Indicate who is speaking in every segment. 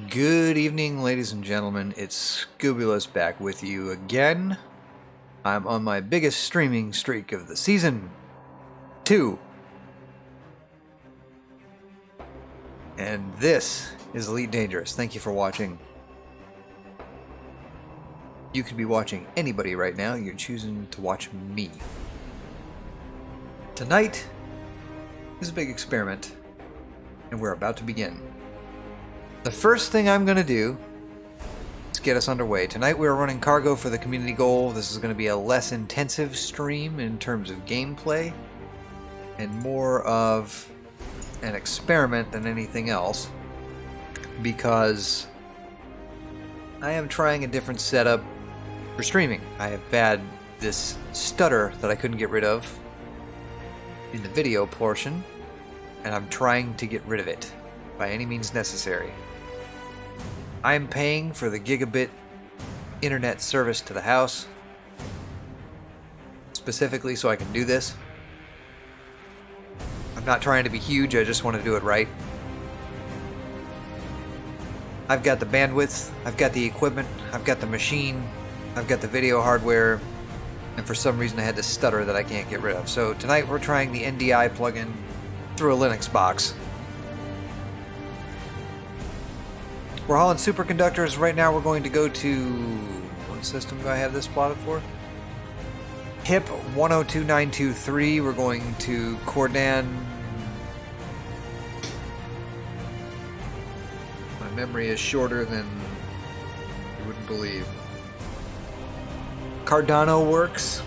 Speaker 1: Good evening, ladies and gentlemen. It's Scoobilus back with you again. I'm on my biggest streaming streak of the season 2. And this is Elite Dangerous. Thank you for watching. You could be watching anybody right now. You're choosing to watch me. Tonight is a big experiment, and we're about to begin. The first thing I'm going to do is get us underway. Tonight we're running cargo for the community goal. This is going to be a less intensive stream in terms of gameplay and more of an experiment than anything else, because I am trying a different setup for streaming. I have had this stutter that I couldn't get rid of in the video portion, and I'm trying to get rid of it by any means necessary. I'm paying for the gigabit internet service to the house specifically so I can do this. I'm not trying to be huge, I just want to do it right. I've got the bandwidth, I've got the equipment, I've got the machine, I've got the video hardware, and for some reason I had this stutter that I can't get rid of. So tonight we're trying the NDI plugin through a Linux box. We're hauling superconductors. Right now we're going to go to... what system do I have this plotted for? HIP 102923. We're going to Cordan... my memory is shorter than you wouldn't believe. Cardano works.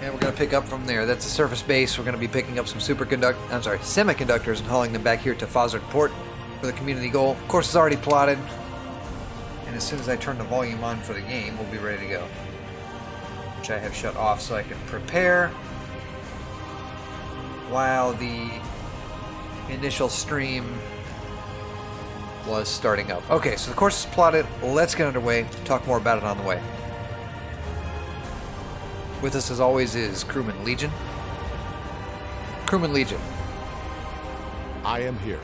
Speaker 1: And we're going to pick up from there. That's a surface base. We're going to be picking up some semiconductors and hauling them back here to Fozzard Port for the community goal. Of course, it's already plotted, and as soon as I turn the volume on for the game, we'll be ready to go. Which I have shut off so I can prepare while the initial stream was starting up. Okay, so the course is plotted. Let's get underway. Talk more about it on the way. With us, as always, is Crewman Legion. Crewman Legion.
Speaker 2: I am here.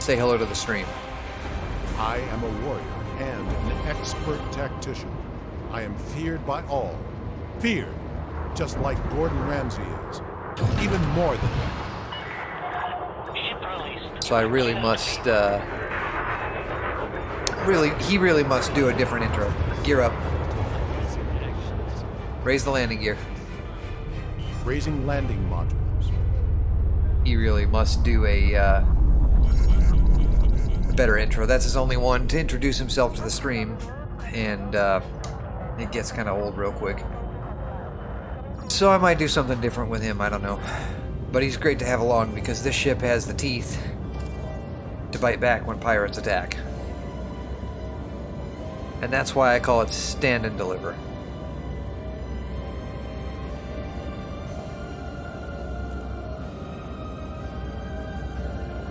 Speaker 1: Say hello to the stream.
Speaker 2: I am a warrior and an expert tactician. I am feared by all. Feared, just like Gordon Ramsay is. Even more than that.
Speaker 1: So I really must, he really must do a different intro. Gear up. Raise the landing gear.
Speaker 2: Raising landing modules.
Speaker 1: He really must do a better intro. That's his only one to introduce himself to the stream, and it gets kind of old real quick. So I might do something different with him, I don't know. But he's great to have along because this ship has the teeth to bite back when pirates attack. And that's why I call it stand and deliver.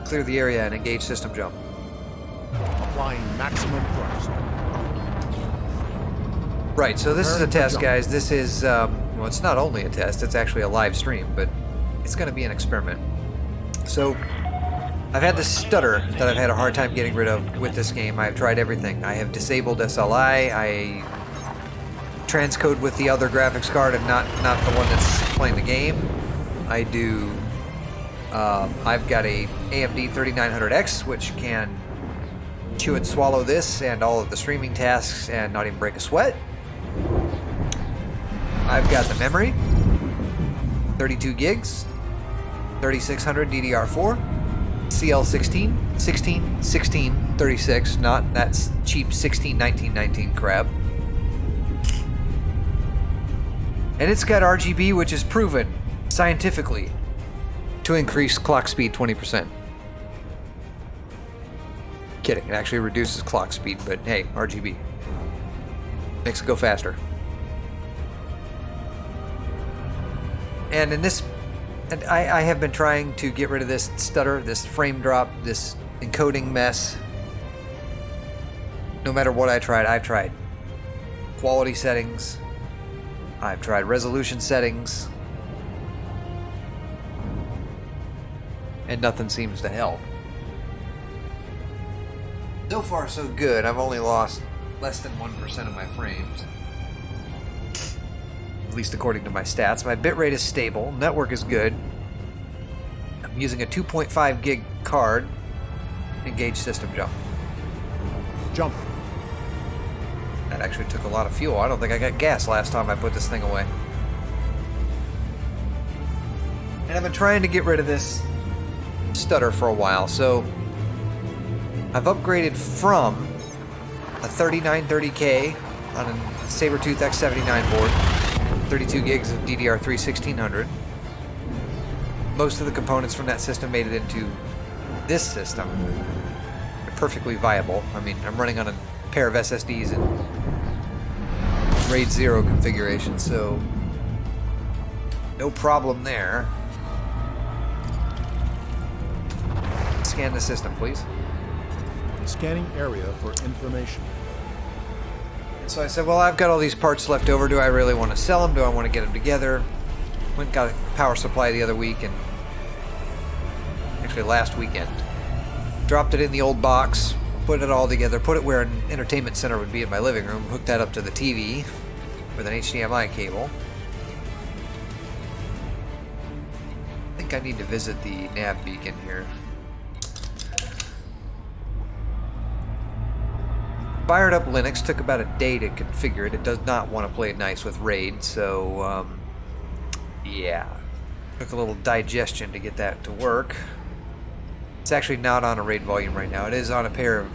Speaker 1: Clear the area and engage system jump.
Speaker 2: Applying maximum thrust.
Speaker 1: Right, so this is a test, guys. This is, well, it's not only a test, it's actually a live stream, but it's going to be an experiment. So, I've had this stutter that I've had a hard time getting rid of with this game. I've tried everything. I have disabled SLI, I transcode with the other graphics card and not the one that's playing the game. I do, I've got a AMD 3900X, which can chew and swallow this and all of the streaming tasks and not even break a sweat. I've got the memory, 32 gigs, 3600 DDR4, CL16, 16, 16, 36, not that's cheap 16, 19, 19 crap. And it's got RGB, which is proven scientifically to increase clock speed 20%. Kidding, it actually reduces clock speed, but hey, RGB. Makes it go faster. And in this And I have been trying to get rid of this stutter, this frame drop, this encoding mess. No matter what I've tried quality settings, I've tried resolution settings, and nothing seems to help. So far so good. I've only lost less than 1% of my frames. At least according to my stats. My bitrate is stable, network is good. I'm using a 2.5 gig card. Engage system jump.
Speaker 2: Jump.
Speaker 1: That actually took a lot of fuel. I don't think I got gas last time I put this thing away. And I've been trying to get rid of this stutter for a while, so I've upgraded from a 3930K on a Sabertooth X79 board, 32 gigs of DDR3 1600. Most of the components from that system made it into this system. They're perfectly viable. I mean, I'm running on a pair of SSDs in RAID 0 configuration, so no problem there. Scan the system, please.
Speaker 2: Scanning area for information.
Speaker 1: So I said, well, I've got all these parts left over. Do I really want to sell them? Do I want to get them together? Went and got a power supply the other week, and actually last weekend. Dropped it in the old box, put it all together, put it where an entertainment center would be in my living room, hooked that up to the TV with an HDMI cable. I think I need to visit the nav beacon here. Fired up Linux, took about a day to configure it. It does not want to play it nice with RAID, so yeah. Took a little digestion to get that to work. It's actually not on a RAID volume right now. It is on a pair of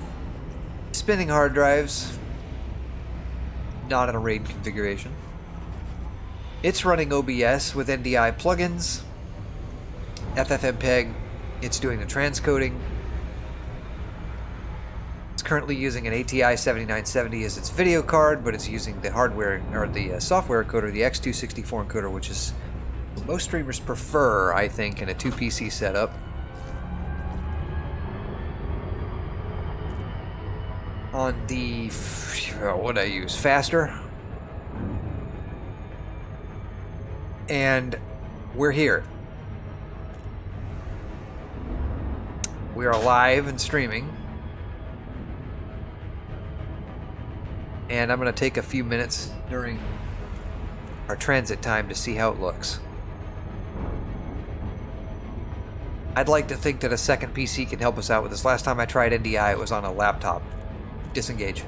Speaker 1: spinning hard drives, not in a RAID configuration. It's running OBS with NDI plugins, FFmpeg. It's doing the transcoding. It's currently using an ATI 7970 as its video card, but it's using the hardware or the software encoder, the X264 encoder, which is what most streamers prefer, I think, in a 2PC setup. On the what I use, faster, and we're here. We are live and streaming. And I'm going to take a few minutes during our transit time to see how it looks. I'd like to think that a second PC can help us out with this. Last time I tried NDI, it was on a laptop. Disengage.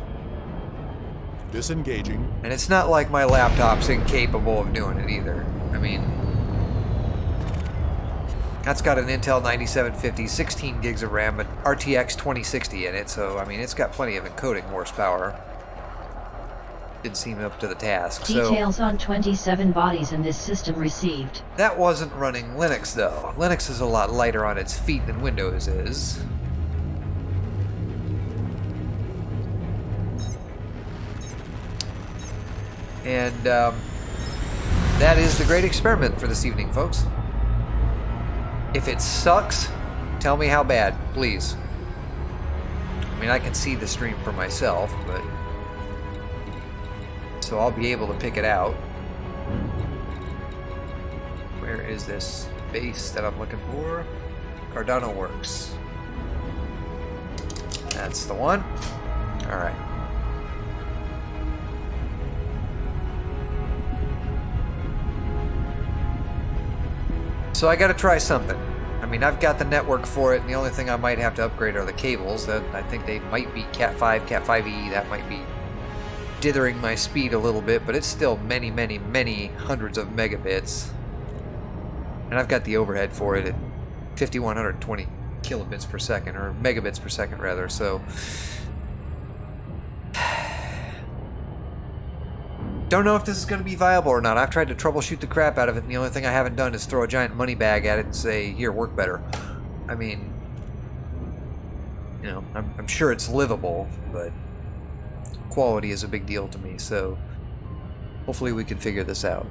Speaker 2: Disengaging.
Speaker 1: And it's not like my laptop's incapable of doing it either. I mean, that's got an Intel 9750, 16 gigs of RAM, but RTX 2060 in it, so I mean, it's got plenty of encoding horsepower. Didn't seem up to the task.
Speaker 3: Details on 27 bodies in this system received.
Speaker 1: That wasn't running Linux though. Linux is a lot lighter on its feet than Windows is. And that is the great experiment for this evening, folks. If it sucks, tell me how bad, please. I mean, I can see the stream for myself, but so I'll be able to pick it out. Where is this base that I'm looking for? Cardano Works. That's the one. All right. So I got to try something. I mean, I've got the network for it, and the only thing I might have to upgrade are the cables. I think they might be Cat 5, Cat 5e. That might be dithering my speed a little bit, but it's still many, many, many hundreds of megabits. And I've got the overhead for it at 5120 kilobits per second, or megabits per second rather, so don't know if this is going to be viable or not. I've tried to troubleshoot the crap out of it, and the only thing I haven't done is throw a giant money bag at it and say, here, work better. I mean, you know, I'm sure it's livable, but quality is a big deal to me, so hopefully we can figure this out.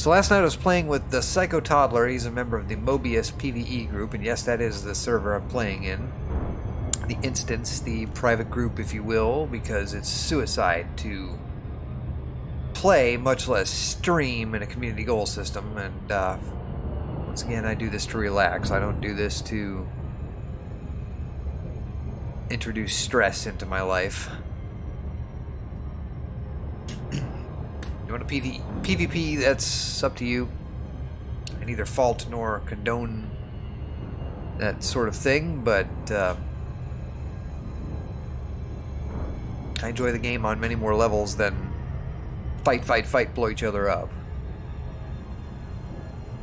Speaker 1: So last night I was playing with the Psycho Toddler. He's a member of the Mobius PvE group, and yes, that is the server I'm playing in. The instance, the private group, if you will, because it's suicide to play, much less stream, in a community goal system. And once again, I do this to relax. I don't do this to introduce stress into my life. You want a PvP, that's up to you. I neither fault nor condone that sort of thing, but I enjoy the game on many more levels than fight, blow each other up.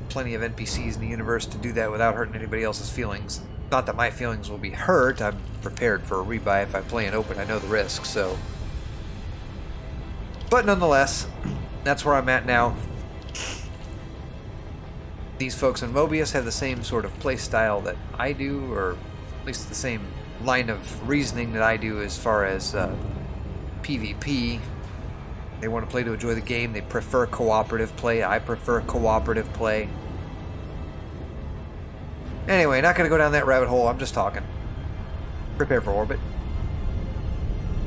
Speaker 1: Plenty of NPCs in the universe to do that without hurting anybody else's feelings. Not that my feelings will be hurt. I'm prepared for a rebuy if I play in open. I know the risks, so... But nonetheless, that's where I'm at now. These folks in Mobius have the same sort of play style that I do, or at least the same line of reasoning that I do as far as PvP. They want to play to enjoy the game. They prefer cooperative play. I prefer cooperative play. Anyway, not going to go down that rabbit hole. I'm just talking. Prepare for orbit.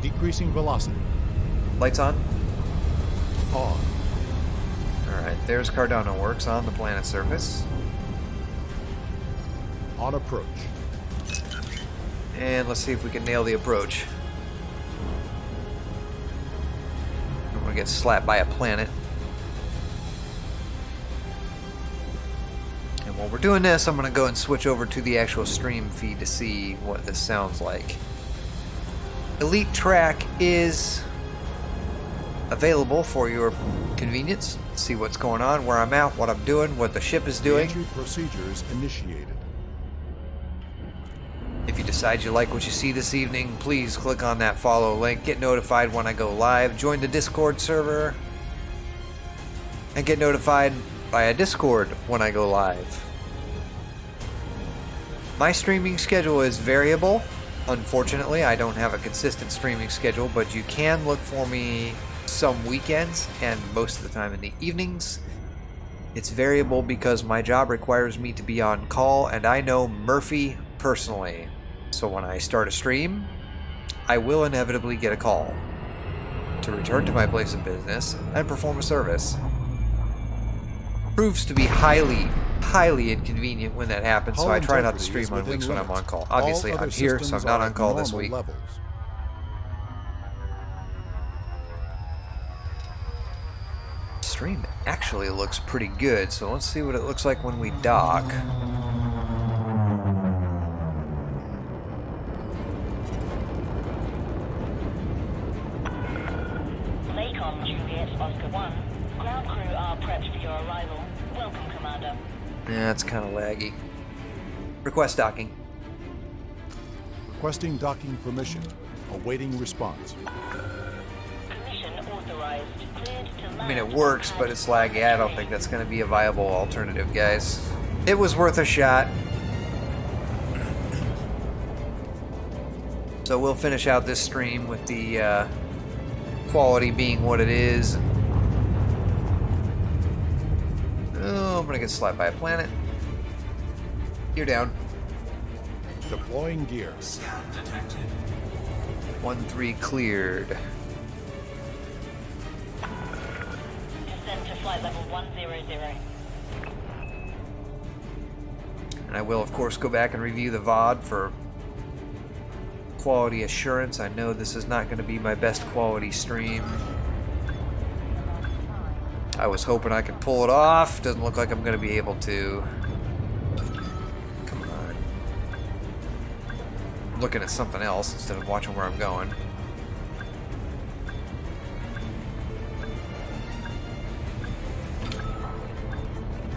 Speaker 2: Decreasing velocity.
Speaker 1: Lights on.
Speaker 2: On.
Speaker 1: Alright, there's Cardano Works on the planet's surface.
Speaker 2: On approach.
Speaker 1: And let's see if we can nail the approach. Don't want to get slapped by a planet. And while we're doing this, I'm going to go and switch over to the actual stream feed to see what this sounds like. Elite Track is available for your convenience. See what's going on, where I'm at, what I'm doing, what the ship is doing.
Speaker 2: Entry procedures initiated.
Speaker 1: If you decide you like what you see this evening, please click on that follow link, get notified when I go live, join the Discord server, and get notified via Discord when I go live. My streaming schedule is variable. Unfortunately, I don't have a consistent streaming schedule, but you can look for me some weekends and most of the time in the evenings. It's variable because my job requires me to be on call, and I know Murphy personally. So when I start a stream, I will inevitably get a call to return to my place of business and perform a service. Proves to be highly inconvenient when that happens, so I try not to stream on weeks when I'm on call. Obviously, I'm here, so I'm not on call this week.
Speaker 2: Levels.
Speaker 1: Stream actually looks pretty good, so let's see what it looks like when we dock.
Speaker 4: Laycom Juliet Oscar 1. Ground crew are prepped for your arrival. Welcome, Commander.
Speaker 1: Yeah, it's kind of laggy. Request docking.
Speaker 2: Requesting docking permission. Awaiting response.
Speaker 4: Permission authorized. Cleared to land.
Speaker 1: I mean, it works, but it's laggy. I don't think that's going to be a viable alternative, guys. It was worth a shot. So we'll finish out this stream with the quality being what it is. Oh, I'm going to get slapped by a planet. You're down.
Speaker 2: Deploying gears.
Speaker 1: 1-3 cleared.
Speaker 4: Descend to flight level 100.
Speaker 1: And I will, of course, go back and review the VOD for quality assurance. I know this is not going to be my best quality stream. I was hoping I could pull it off. Doesn't look like I'm going to be able to. Come on. I'm looking at something else instead of watching where I'm going.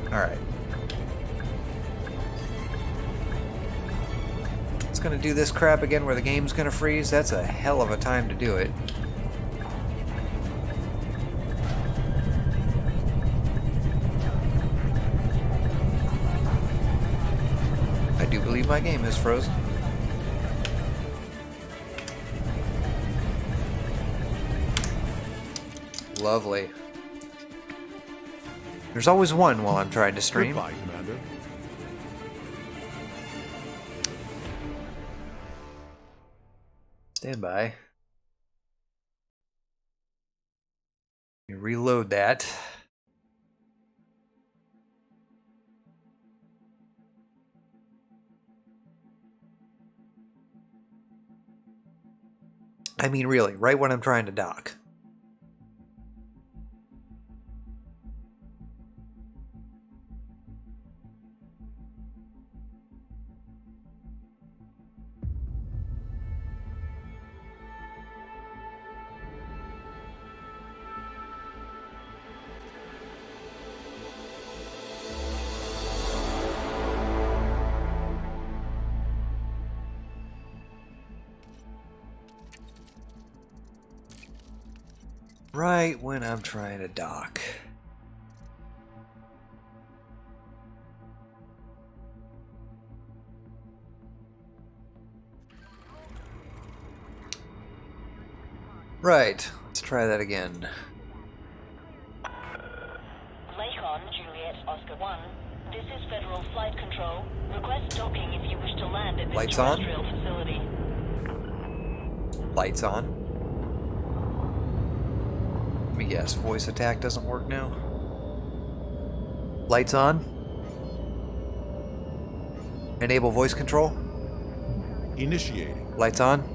Speaker 1: Alright. It's going to do this crap again where the game's going to freeze. That's a hell of a time to do it. I do believe my game is frozen. Lovely. There's always one while I'm trying to stream.
Speaker 2: Goodbye, Commander.
Speaker 1: Stand by. Let me reload that. I mean, really, right when I'm trying to dock. Right when I'm trying to dock. Right, let's try that again.
Speaker 4: Lakon, Juliet, Oscar 1. This is Federal Flight Control. Request docking if you wish to land at this
Speaker 1: Lights on?
Speaker 4: terrestrial facility.
Speaker 1: Lights on. Let me guess, voice attack doesn't work now? Lights on. Enable voice control.
Speaker 2: Initiating.
Speaker 1: Lights on.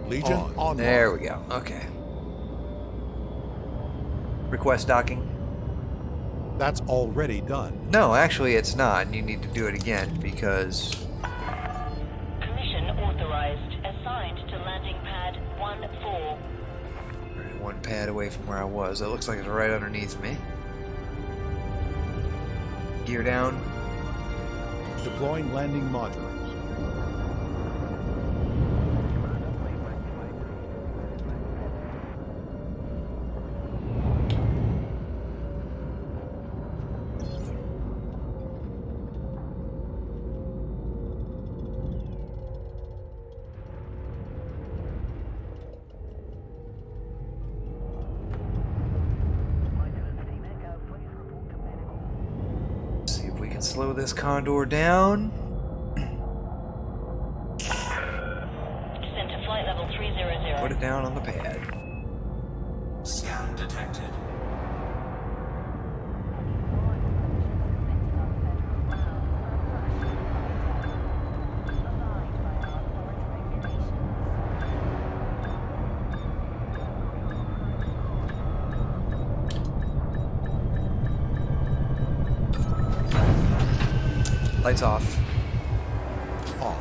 Speaker 2: Legion on.
Speaker 1: There we go. Okay. Request docking.
Speaker 2: That's already done.
Speaker 1: No, actually it's not, and you need to do it again because...
Speaker 4: Permission authorized. Assigned to landing pad 1-4.
Speaker 1: One pad away from where I was. It looks like it's right underneath me. Gear down.
Speaker 2: Deploying landing modules.
Speaker 1: Slow this condor down.
Speaker 4: Descent to flight level 300.
Speaker 1: Put it down on the pad.
Speaker 5: Scan detected.
Speaker 1: Lights off.
Speaker 2: Off.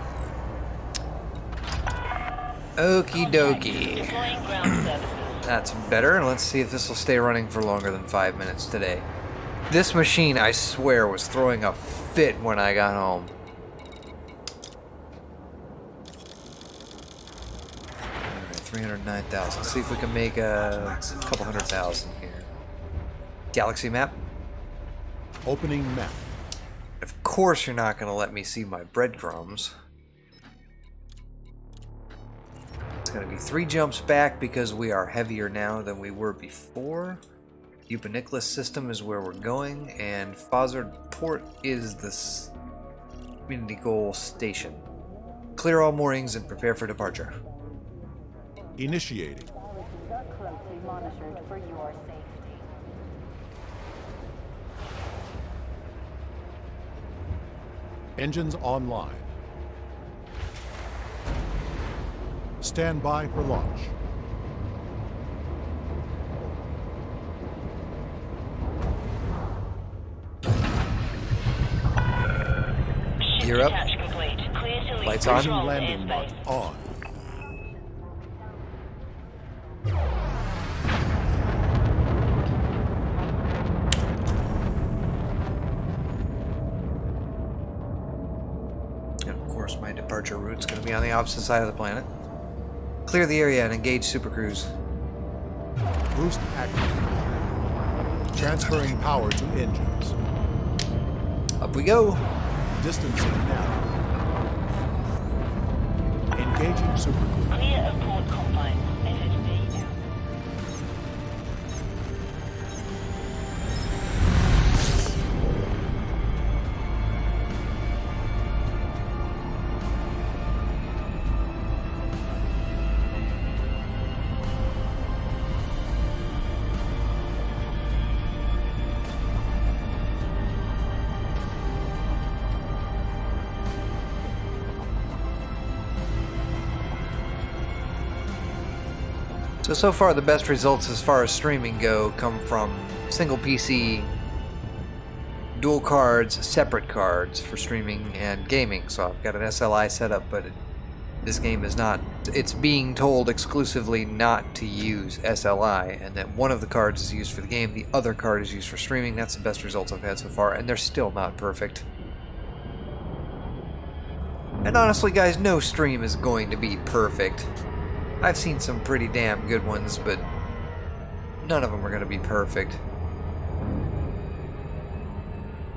Speaker 1: Okie dokie.
Speaker 4: Deploying ground services.
Speaker 1: That's better, and let's see if this will stay running for longer than 5 minutes today. This machine, I swear, was throwing a fit when I got home. Alright, 309,000. See if we can make a couple 100,000 here. Galaxy map.
Speaker 2: Opening map.
Speaker 1: Of course you're not going to let me see my breadcrumbs. It's going to be 3 jumps back because we are heavier now than we were before. Upaniclus system is where we're going, and Fozzard Port is the community goal station. Clear all moorings and prepare for departure.
Speaker 2: Initiating.
Speaker 6: Galaxies are closely monitored for your safety.
Speaker 2: Engines online. Stand by for launch.
Speaker 1: Gear up.
Speaker 4: Attach complete. Clear to leave
Speaker 1: Lights on.
Speaker 4: control
Speaker 2: Landing mod
Speaker 4: airspace.
Speaker 2: on.
Speaker 1: My departure route's going to be on the opposite side of the planet. Clear the area and engage supercruise.
Speaker 2: Boost active. Transferring power to engines.
Speaker 1: Up we go.
Speaker 2: Distancing now. Engaging supercruise.
Speaker 4: Clear of port confines. FSD.
Speaker 1: So far the best results as far as streaming go come from single PC, dual cards, separate cards for streaming and gaming. So I've got an SLI set up, but this game is not, it's being told exclusively not to use SLI, and that one of the cards is used for the game, the other card is used for streaming. That's the best results I've had so far, and they're still not perfect. And honestly, guys, no stream is going to be perfect. I've seen some pretty damn good ones, but none of them are going to be perfect.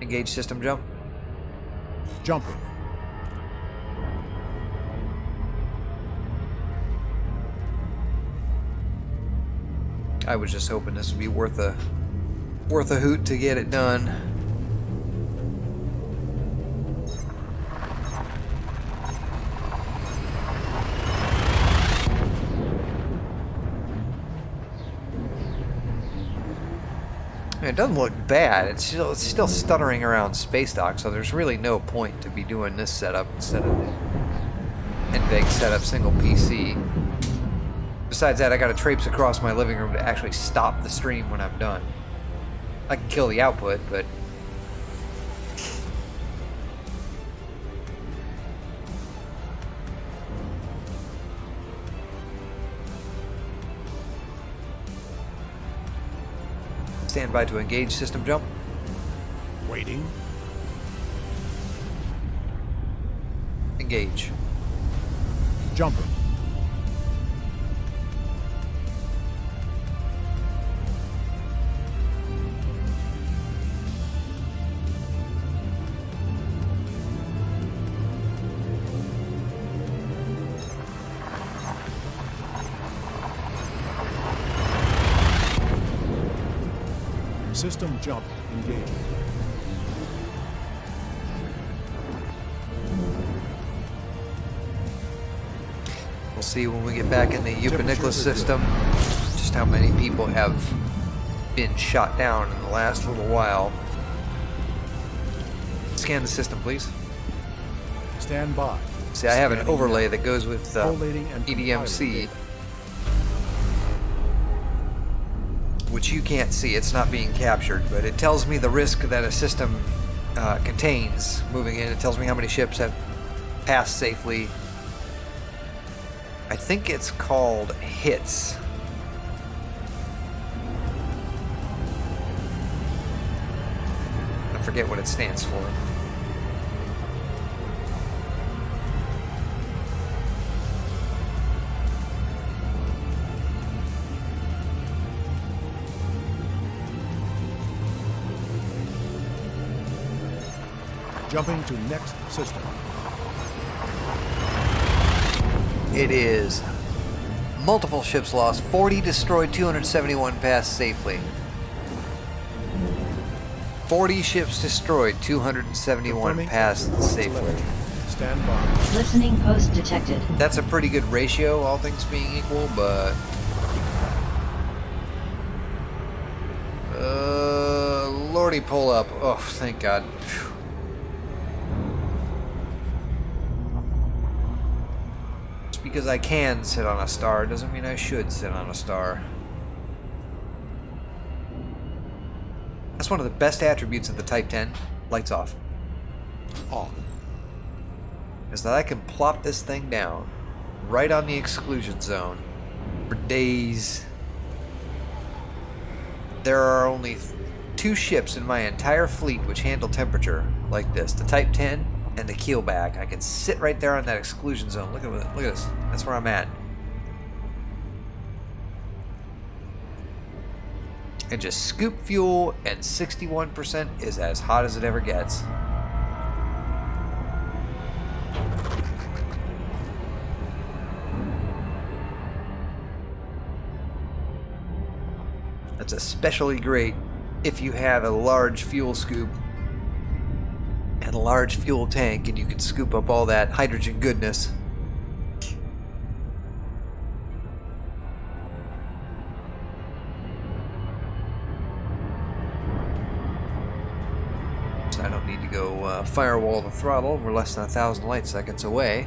Speaker 1: Engage system jump.
Speaker 2: Jumping.
Speaker 1: I was just hoping this would be worth a hoot to get it done. It doesn't look bad. It's still stuttering around space dock, so there's really no point to be doing this setup instead of NVEG setup single PC. Besides that, I gotta traipse across my living room to actually stop the stream when I'm done. I can kill the output, but stand by to engage system jump.
Speaker 2: Waiting.
Speaker 1: Engage.
Speaker 2: Jumping. System jump engaging.
Speaker 1: We'll see when we get back in the Nicholas system just how many people have been shot down in the last little while. Scan the system, please.
Speaker 2: Stand by.
Speaker 1: See, I have an
Speaker 2: Scanning
Speaker 1: overlay
Speaker 2: now.
Speaker 1: that goes with
Speaker 2: Collating and
Speaker 1: EDMC,
Speaker 2: compiling.
Speaker 1: which you can't see. It's not being captured, but it tells me the risk that a system contains moving in. It tells me how many ships have passed safely. I think it's called hits. I forget what it stands for.
Speaker 2: Jumping to next system.
Speaker 1: It is multiple ships lost, 40 destroyed, 271 passed safely. 40 ships destroyed, 271
Speaker 2: Confirming
Speaker 1: passed
Speaker 2: exit
Speaker 1: safely.
Speaker 2: telemetry. Stand by.
Speaker 3: Listening post detected.
Speaker 1: That's a pretty good ratio, all things being equal, but Lordy, pull up. Oh, thank God. Phew. Just because I can sit on a star doesn't mean I should sit on a star. That's one of the best attributes of the Type 10. Lights off.
Speaker 2: On.
Speaker 1: Is that I can plop this thing down right on the exclusion zone for days. There are only 2 ships in my entire fleet which handle temperature like this. The Type 10 and the Keelback. I can sit right there on that exclusion zone. Look at this. That's where I'm at. And just scoop fuel, and 61% is as hot as it ever gets. That's especially great if you have a large fuel scoop and a large fuel tank, and you can scoop up all that hydrogen goodness. So I don't need to go firewall the throttle. We're less than 1,000 light seconds away.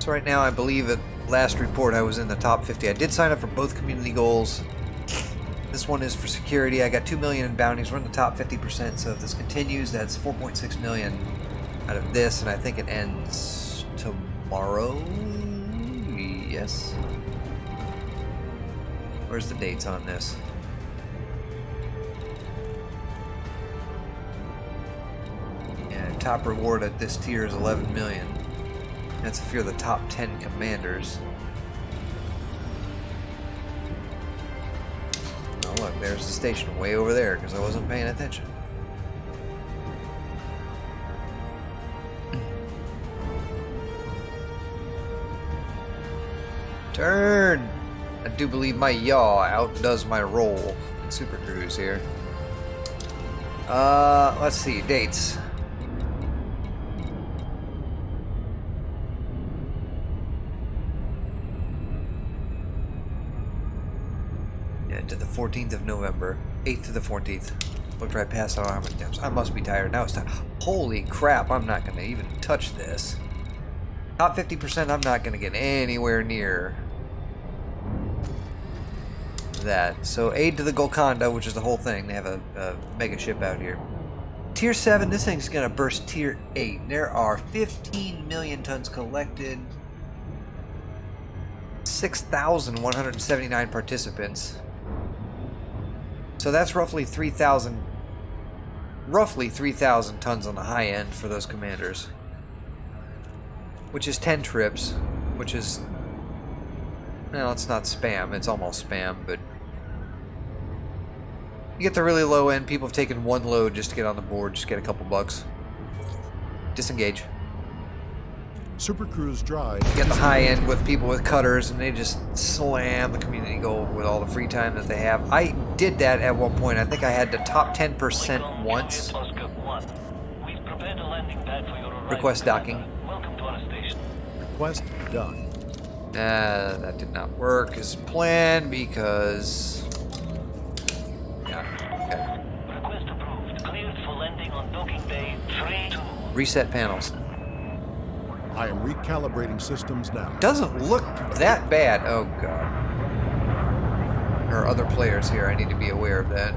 Speaker 1: So right now, I believe at last report I was in the top 50. I did sign up for both community goals. This one is for security. I got 2 million in bounties. We're in the top 50%. So if this continues, that's 4.6 million out of this, and I think it ends tomorrow. Yes. Where's the dates on this? And top reward at this tier is 11 million. That's if you're the top 10 commanders. Oh look, there's the station way over there because I wasn't paying attention. Turn! I do believe my yaw outdoes my roll in Super Cruise here. Let's see, dates. Yeah, to the 14th of November. 8th to the 14th. Looked right past it. I don't know how many times. I must be tired. Now it's time. Holy crap, I'm not going to even touch this. Top 50%, I'm not going to get anywhere near that. So aid to the Golconda, which is the whole thing. They have a mega ship out here. Tier 7, this thing's gonna burst tier 8. There are 15 million tons collected. 6,179 participants. So that's roughly 3,000 tons on the high end for those commanders. Which is 10 trips, which is, well, it's not spam, it's almost spam, but you get the really low end. People have taken one load just to get on the board, just get a couple bucks. Disengage.
Speaker 2: Super Cruise Drive.
Speaker 1: You get the high end with people with cutters, and they just slam the community goal with all the free time that they have. I did that at one point. I think I had the top 10% once. Request docking.
Speaker 2: Request done.
Speaker 1: That did not work as planned because... yeah, okay.
Speaker 4: Request approved. Cleared for landing on docking bay 3-2.
Speaker 1: Reset panels.
Speaker 2: I am recalibrating systems now.
Speaker 1: Doesn't look that bad. Oh god. There are other players here. I need to be aware of that.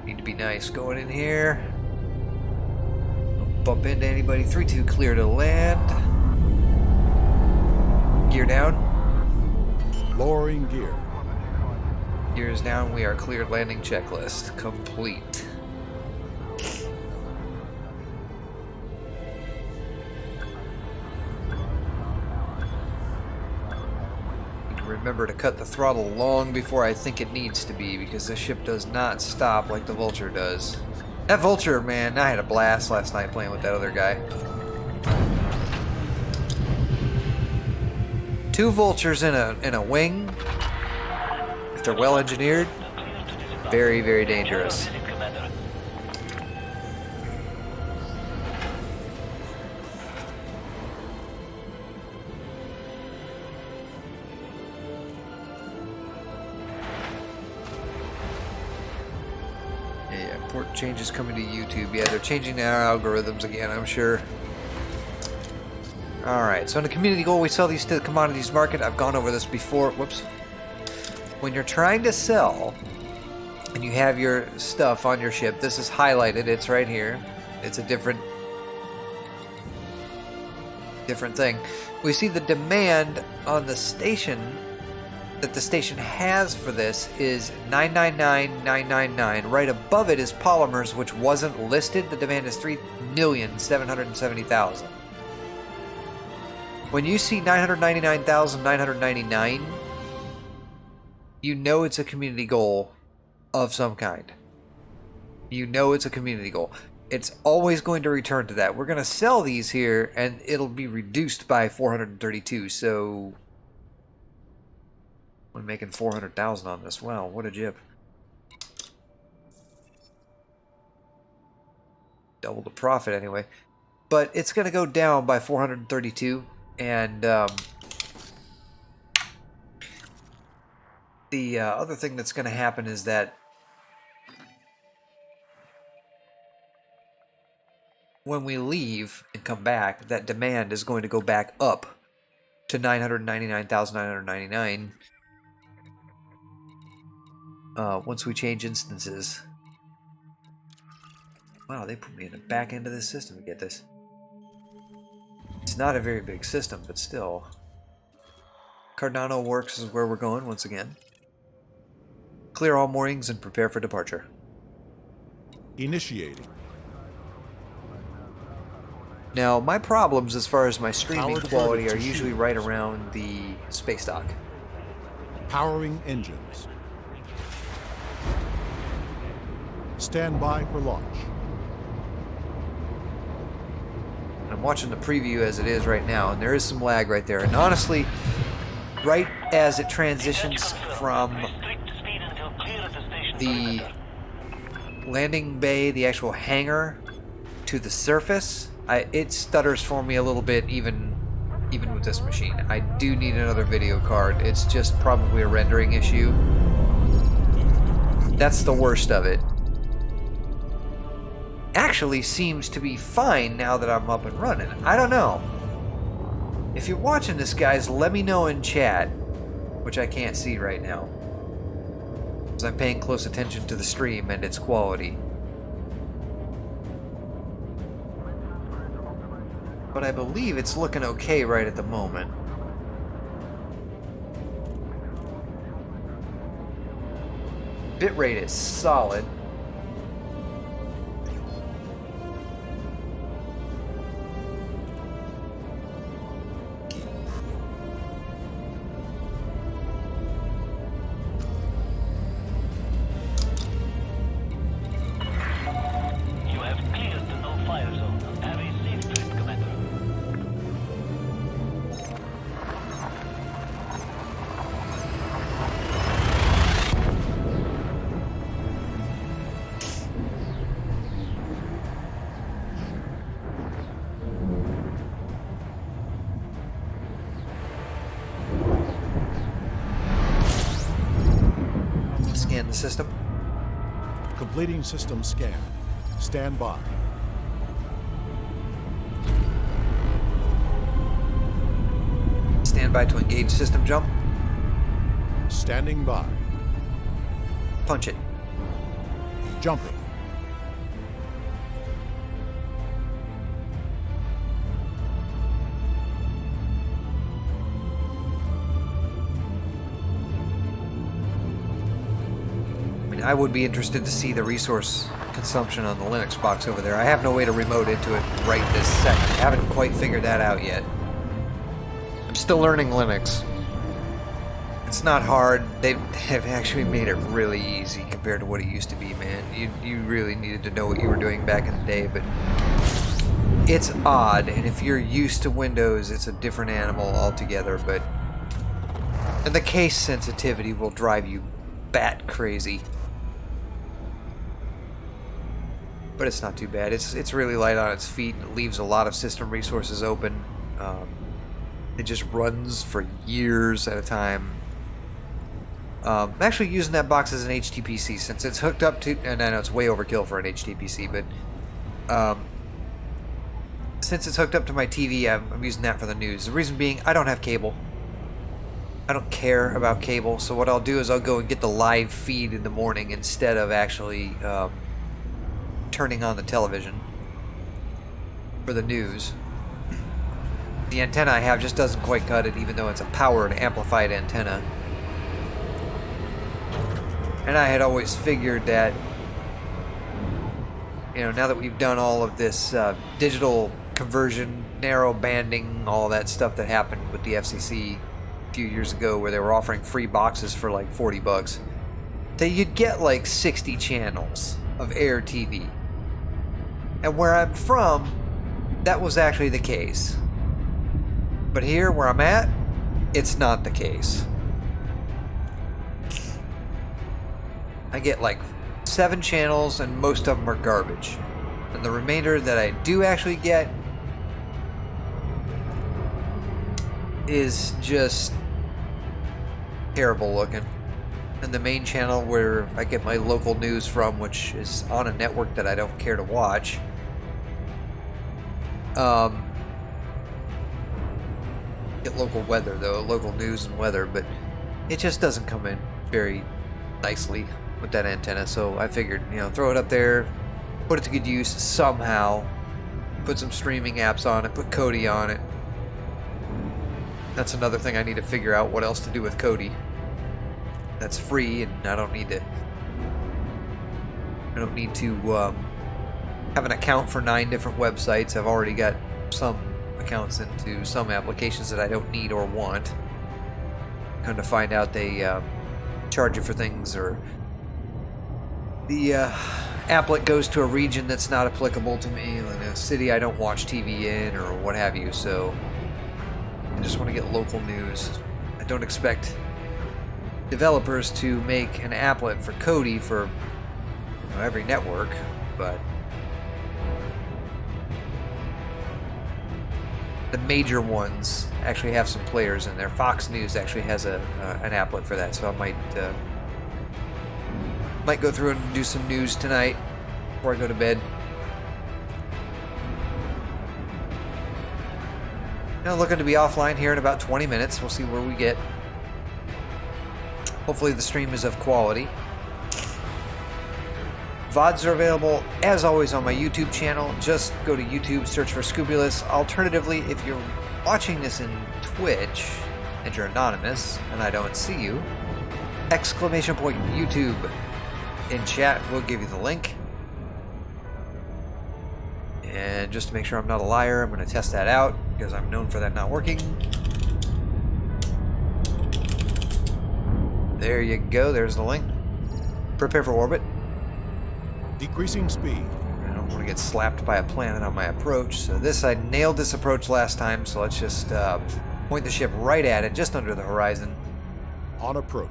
Speaker 1: Need to be nice going in here. Don't bump into anybody. 3-2 clear to land. Gear down.
Speaker 2: Lowering gear.
Speaker 1: Gears down. We are cleared. Landing checklist complete. Need to remember to cut the throttle long before I think it needs to be, because the ship does not stop like the Vulture does. That Vulture, man, I had a blast last night playing with that other guy. 2 Vultures in a wing. If they're well engineered, very, very dangerous. Yeah, port changes coming to YouTube. Yeah, they're changing their algorithms again, I'm sure. Alright, so in the community goal, we sell these to the commodities market. I've gone over this before. Whoops. When you're trying to sell, and you have your stuff on your ship, this is highlighted. It's right here. It's a different thing. We see the demand on the station that the station has for this is 999,999. Right above it is polymers, which wasn't listed. The demand is 3,770,000. When you see 999,999, you know it's a community goal of some kind. You know it's a community goal. It's always going to return to that. We're going to sell these here, and it'll be reduced by 432. So we're making 400,000 on this. Wow, what a jip! Double the profit anyway. But it's going to go down by 432, and the other thing that's going to happen is that when we leave and come back, that demand is going to go back up to 999,999 once we change instances. Wow, they put me in the back end of this system to get this. It's not a very big system, but still. Cardano Works is where we're going once again. Clear all moorings and prepare for departure.
Speaker 2: Initiating.
Speaker 1: Now, my problems as far as my streaming
Speaker 2: Powered
Speaker 1: quality are
Speaker 2: verdict to
Speaker 1: usually
Speaker 2: shields.
Speaker 1: right around the space dock.
Speaker 2: Powering engines. Stand by for launch.
Speaker 1: I'm watching the preview as it is right now, and there is some lag right there. And honestly, right as it transitions from the landing bay, the actual hangar, to the surface, it stutters for me a little bit, even with this machine. I do need another video card. It's just probably a rendering issue. That's the worst of it. Actually seems to be fine now that I'm up and running. I don't know. If you're watching this, guys, let me know in chat, which I can't see right now, because I'm paying close attention to the stream and its quality. But I believe it's looking okay right at the moment. Bitrate is solid.
Speaker 7: You have cleared the no-fire zone. Have a safe trip, Commander.
Speaker 1: Scan the system.
Speaker 2: Completing system scan. Stand by.
Speaker 1: Stand by to engage system jump.
Speaker 2: Standing by.
Speaker 1: Punch it.
Speaker 2: Jumping.
Speaker 1: I would be interested to see the resource consumption on the Linux box over there. I have no way to remote into it right this second. I haven't quite figured that out yet. I'm still learning Linux. It's not hard. They have actually made it really easy compared to what it used to be, man. You really needed to know what you were doing back in the day, but it's odd, and if you're used to Windows, it's a different animal altogether, but and the case sensitivity will drive you bat crazy. But it's not too bad. It's really light on its feet. It leaves a lot of system resources open. It just runs for years at a time. I'm actually using that box as an HTPC since it's hooked up to, and I know it's way overkill for an HTPC, but since it's hooked up to my TV, I'm using that for the news. The reason being, I don't have cable. I don't care about cable, so what I'll do is I'll go and get the live feed in the morning instead of actually turning on the television for the news. The antenna I have just doesn't quite cut it, even though it's a powered, amplified antenna. And I had always figured that, you know, now that we've done all of this digital conversion, narrow banding, all that stuff that happened with the FCC a few years ago where they were offering free boxes for like $40, that you'd get like 60 channels of Air TV. And where I'm from, that was actually the case. But here, where I'm at, it's not the case. I get like 7 channels, and most of them are garbage. And the remainder that I do actually get is just terrible looking. and the main channel where I get my local news from, which is on a network that I don't care to watch. Get local weather though, local news and weather, but it just doesn't come in very nicely with that antenna. So I figured, you know, throw it up there, put it to good use somehow, put some streaming apps on it, put Kodi on it. That's another thing I need to figure out, what else to do with Kodi. That's free, and I don't need to have an account for 9 different websites. I've already got some accounts into some applications that I don't need or want. Come to find out they charge you for things, or the applet goes to a region that's not applicable to me, like a city I don't watch TV in or what have you. So I just want to get local news. I don't expect developers to make an applet for Kodi for, you know, every network, but the major ones actually have some players in there. Fox News actually has an applet for that, so I might go through and do some news tonight before I go to bed. Now looking to be offline here in about 20 minutes. We'll see where we get. Hopefully the stream is of quality. VODs are available, as always, on my YouTube channel. Just go to YouTube, search for Scubulus. Alternatively, if you're watching this in Twitch and you're anonymous and I don't see you, ! YouTube in chat will give you the link. And just to make sure I'm not a liar, I'm going to test that out because I'm known for that not working. There you go, there's the link. Prepare for orbit.
Speaker 2: Decreasing speed.
Speaker 1: I don't want to get slapped by a planet on my approach. So I nailed this approach last time, so let's just point the ship right at it, just under the horizon.
Speaker 2: On approach.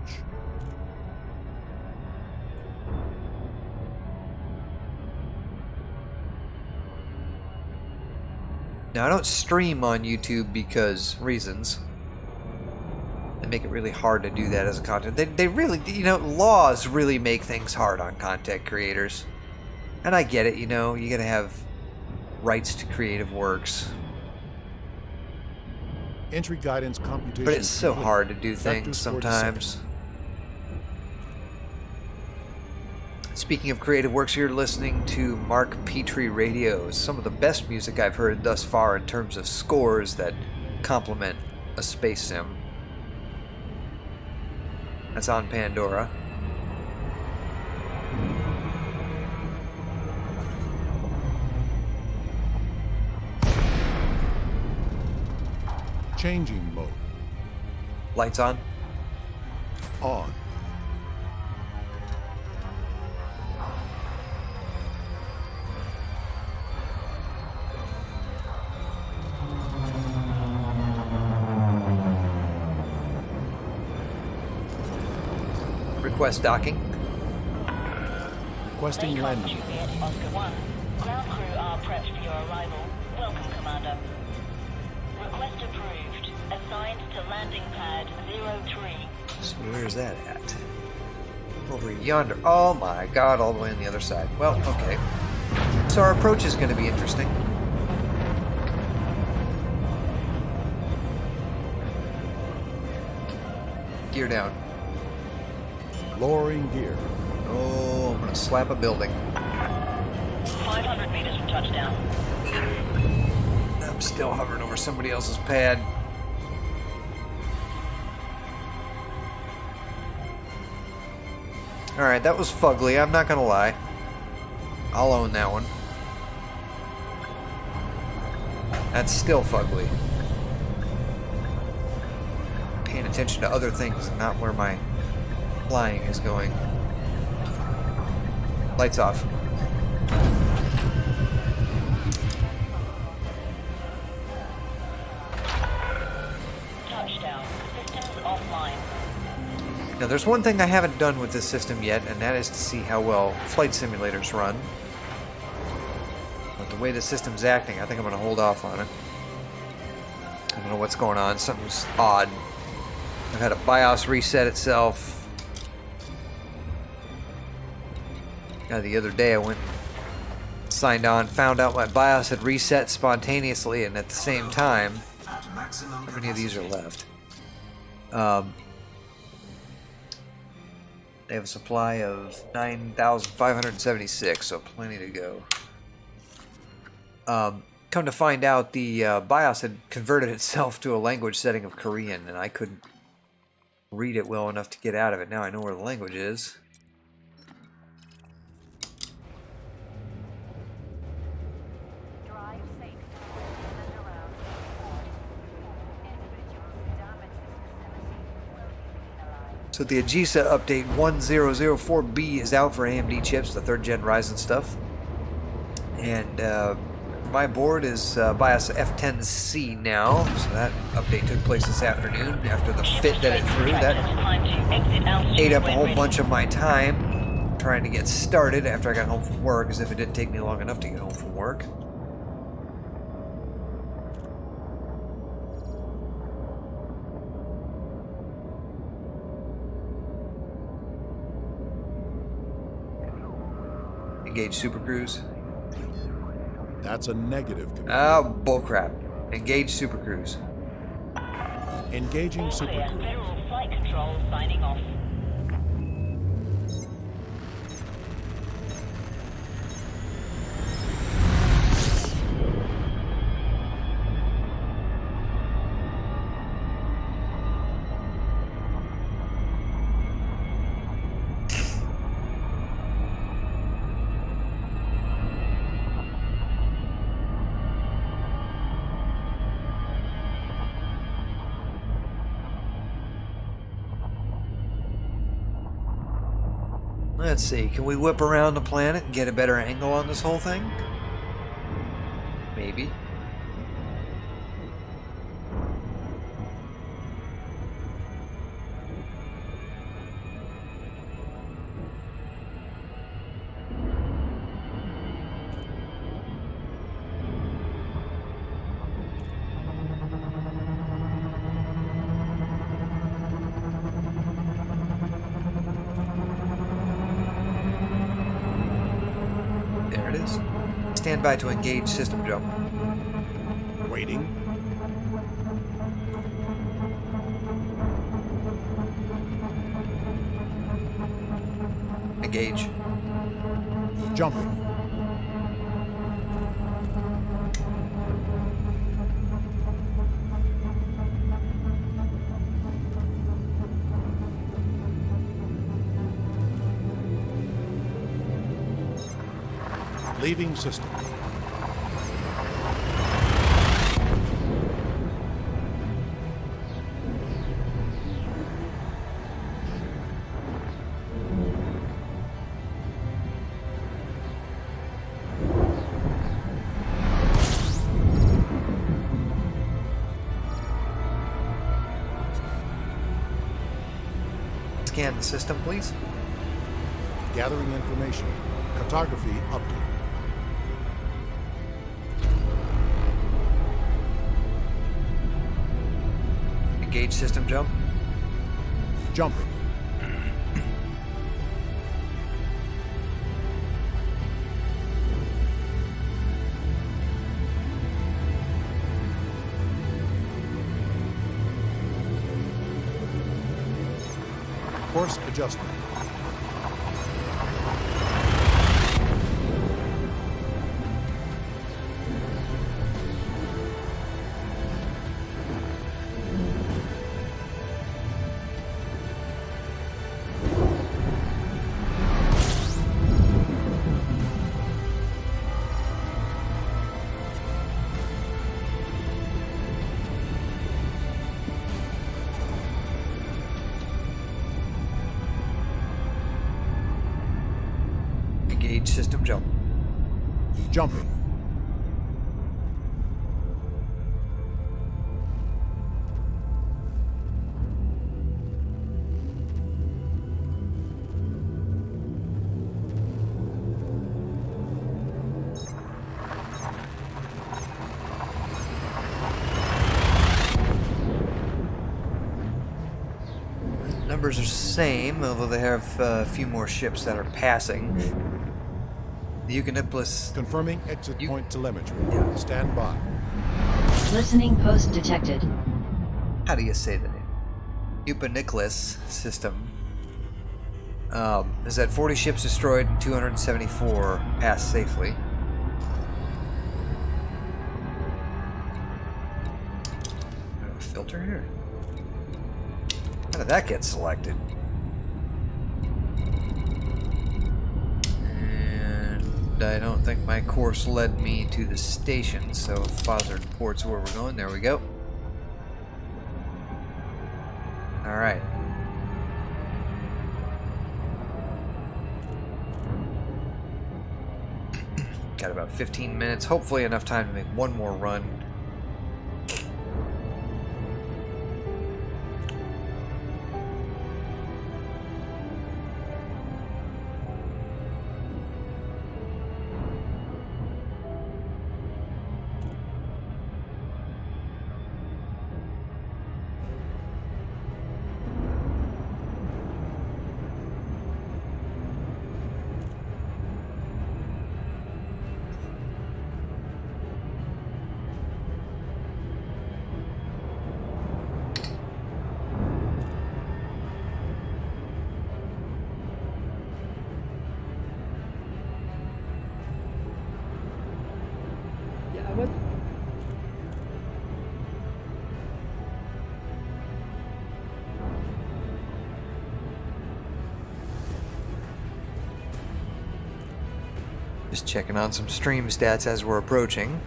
Speaker 1: Now, I don't stream on YouTube because reasons. They make it really hard to do that as a content. They really, you know, laws really make things hard on content creators. And I get it, you know, you gotta have rights to creative works.
Speaker 2: Entry guidance computation.
Speaker 1: But it's so
Speaker 2: complete.
Speaker 1: hard to do things
Speaker 2: Vectors
Speaker 1: sometimes. Speaking of creative works, you're listening to Mark Petrie Radio. Some of the best music I've heard thus far in terms of scores that complement a space sim. That's on Pandora.
Speaker 2: Changing mode.
Speaker 1: Lights on.
Speaker 2: On.
Speaker 1: Request docking.
Speaker 2: Requesting landing.
Speaker 4: Juliet, Oscar 1. Ground crew are prepped for your arrival. Welcome, Commander. Request approved. Assigned to landing pad 03.
Speaker 1: So where's that at? Over yonder. Oh my god, all the way on the other side. Well, okay. So our approach is going to be interesting. Gear down.
Speaker 2: Lowering gear.
Speaker 1: Oh, I'm going to slap a building.
Speaker 4: 500 meters from touchdown.
Speaker 1: I'm still hovering over somebody else's pad. Alright, that was fugly, I'm not gonna lie. I'll own that one. That's still fugly. Paying attention to other things and not where my flying is going. Lights off.
Speaker 4: Touchdown. Systems offline.
Speaker 1: Now there's one thing I haven't done with this system yet, and that is to see how well flight simulators run. But the way the system's acting, I think I'm going to hold off on it. I don't know what's going on. Something's odd. I've had a BIOS reset itself. The other day I went, signed on, found out my BIOS had reset spontaneously, and at the same time,
Speaker 5: At maximum
Speaker 1: how many of these are
Speaker 5: capacity.
Speaker 1: left? They have a supply of 9,576, so plenty to go. Come to find out, the BIOS had converted itself to a language setting of Korean, and I couldn't read it well enough to get out of it. Now I know where the language is.
Speaker 6: Drive safely in and around the airport. Individuals who damage this facility will be penalized.
Speaker 1: So the AGISA update 1004B is out for AMD chips, the 3rd gen Ryzen stuff. And my board is BIOS F10C now, so that update took place this afternoon after the fit that it threw. That ate up a whole bunch of my time trying to get started after I got home from work, as if it didn't take me long enough to get home from work. Engage Super Cruise.
Speaker 2: That's a negative command.
Speaker 1: Oh, bullcrap. Engage Super Cruise.
Speaker 2: Engaging Super
Speaker 4: Clear.
Speaker 2: Cruise.
Speaker 4: Federal Flight Control signing off.
Speaker 1: Let's see, can we whip around the planet and get a better angle on this whole thing? Maybe. There it is. Stand by to engage system jump.
Speaker 2: Waiting.
Speaker 1: Engage.
Speaker 2: Jumping. Leaving system.
Speaker 1: Scan the system, please.
Speaker 2: Gathering information. Cartography update.
Speaker 1: Engage system jump.
Speaker 2: Jumping. Course adjustment.
Speaker 1: Engage system jump.
Speaker 2: Jumping.
Speaker 1: Numbers are the same, although they have a few more ships that are passing. The Eucalyptus.
Speaker 2: Confirming exit
Speaker 1: You-
Speaker 2: point telemetry. Stand by.
Speaker 3: Listening post detected.
Speaker 1: How do you say the name? Eupaniclus system has had 40 ships destroyed and 274 passed safely. A filter here? How did that get selected? And I don't think my course led me to the station, so Fozzard Port's where we're going. There we go. Alright. Got about 15 minutes, hopefully enough time to make one more run. Just checking on some stream stats as we're approaching.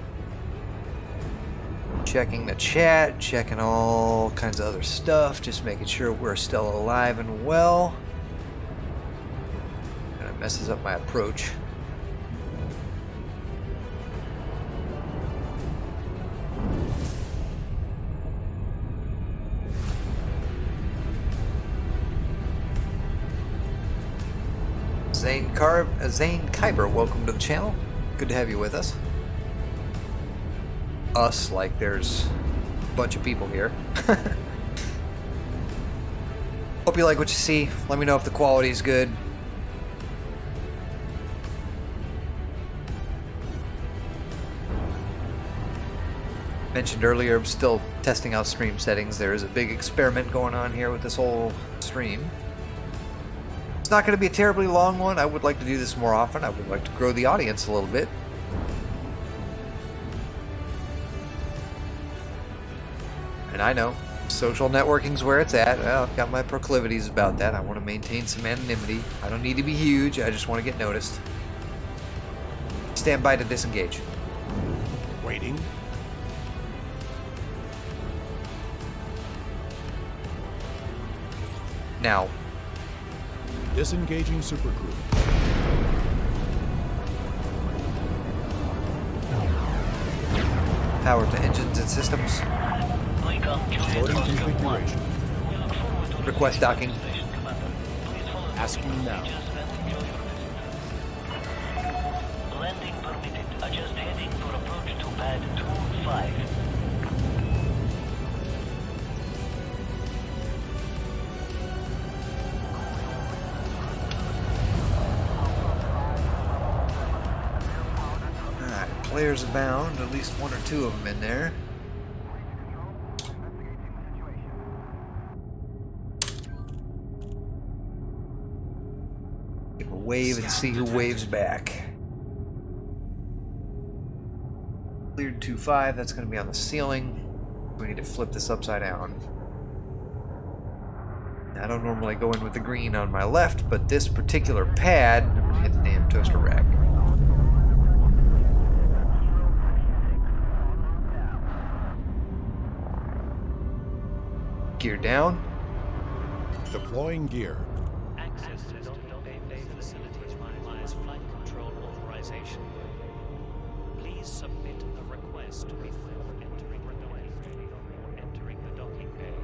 Speaker 1: Checking the chat, checking all kinds of other stuff, just making sure we're still alive and well. Kind of messes up my approach. Zane Kyber, welcome to the channel. Good to have you with us. Us, like there's a bunch of people here. Hope you like what you see. Let me know if the quality is good. Mentioned earlier, I'm still testing out stream settings. There is a big experiment going on here with this whole stream. It's not going to be a terribly long one. I would like to do this more often. I would like to grow the audience a little bit. And I know, social networking's where it's at. Well, I've got my proclivities about that. I want to maintain some anonymity. I don't need to be huge. I just want to get noticed. Stand by to disengage.
Speaker 2: Waiting.
Speaker 1: Now.
Speaker 2: Disengaging supercrew.
Speaker 1: Power to engines and systems.
Speaker 2: Loading configuration.
Speaker 1: Request docking.
Speaker 2: Asking now.
Speaker 7: Landing permitted. Adjust heading for approach to pad 25.
Speaker 1: Players abound, at least one or two of them in there. Give a wave and see who waves back. Cleared 2-5, that's going to be on the ceiling. We need to flip this upside down. I don't normally go in with the green on my left, but this particular pad, I'm going to hit the damn toaster rack. Gear down.
Speaker 2: Deploying gear.
Speaker 8: Access to Docking Bay facilities requires flight control authorization. Please submit a request before entering the docking bay.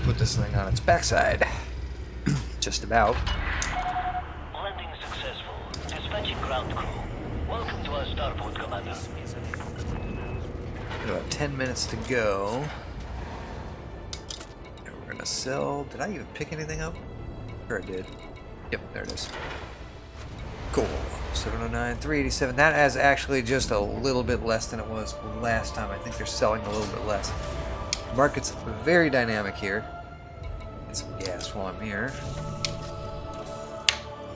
Speaker 1: Put this thing on its backside. Just about.
Speaker 7: Landing successful. ground crew. Welcome to our starport, Commander.
Speaker 1: About 10 minutes to go. And we're gonna sell. Did I even pick anything up? Sure I did. Yep, there it is. Cool. 709, 387. That is actually just a little bit less than it was last time. I think they're selling a little bit less. The market's very dynamic here. Get some gas while I'm here.